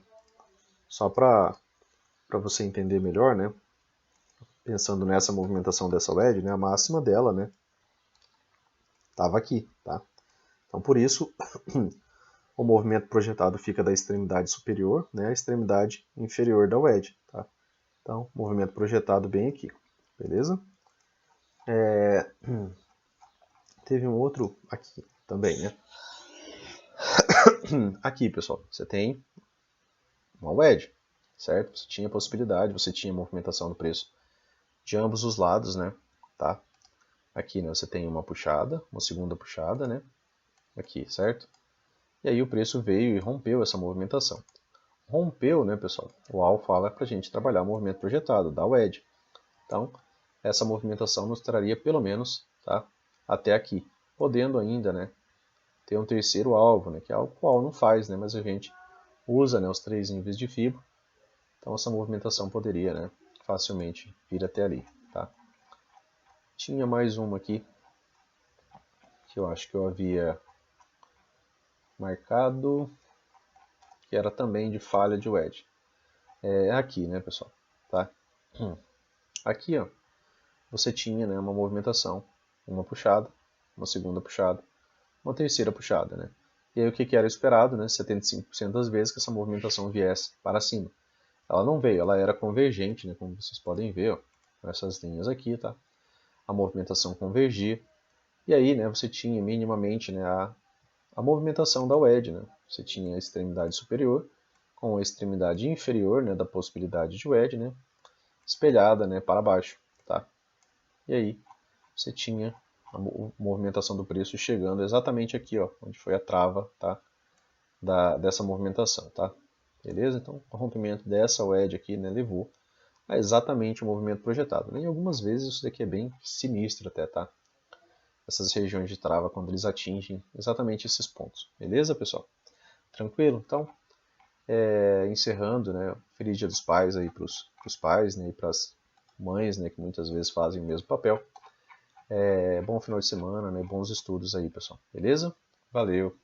Só para você entender melhor, né? Pensando nessa movimentação dessa wedge, né, a máxima dela, né, estava aqui, tá? Então por isso o movimento projetado fica da extremidade superior, né, à extremidade inferior da wedge, tá? Então movimento projetado bem aqui, beleza? Teve um outro aqui também, né? Aqui, pessoal, você tem uma wedge, certo? Você tinha possibilidade, você tinha movimentação do preço de ambos os lados, né? Tá? Aqui, né, você tem uma puxada, uma segunda puxada, né? Aqui, certo? E aí o preço veio e rompeu essa movimentação. Rompeu, né, pessoal? O AL fala para a gente trabalhar o movimento projetado, da wedge. Então, essa movimentação nos traria pelo menos, tá, até aqui, podendo ainda, né, ter um terceiro alvo, né, que é algo que o AL não faz, né, mas a gente usa, né, os três níveis de fibra Então essa movimentação poderia, né, facilmente vir até ali, tá? Tinha mais uma aqui que eu acho que eu havia marcado, que era também de falha de wedge. É aqui, né, pessoal? Tá? Aqui, ó, você tinha, né, uma movimentação, uma puxada, uma segunda puxada, uma terceira puxada, né? E aí o que era esperado, né? 75% das vezes que essa movimentação viesse para cima. Ela não veio, ela era convergente, né? Como vocês podem ver, ó, essas linhas aqui, tá? A movimentação convergia. E aí, né, você tinha minimamente, né, a movimentação da wedge, né? Você tinha a extremidade superior com a extremidade inferior, né, da possibilidade de wedge, né, espelhada, né, para baixo, tá? E aí você tinha a movimentação do preço chegando exatamente aqui, ó, onde foi a trava, tá, dessa movimentação, tá? Beleza? Então, o rompimento dessa wedge aqui, né, levou a exatamente o movimento projetado. Né? E algumas vezes isso daqui é bem sinistro até, tá? Essas regiões de trava quando eles atingem exatamente esses pontos. Beleza, pessoal? Tranquilo? Então, encerrando, né, Feliz Dia dos Pais aí para os pais, né, e para as mães, né, que muitas vezes fazem o mesmo papel. Bom final de semana, né, bons estudos aí, pessoal. Beleza? Valeu!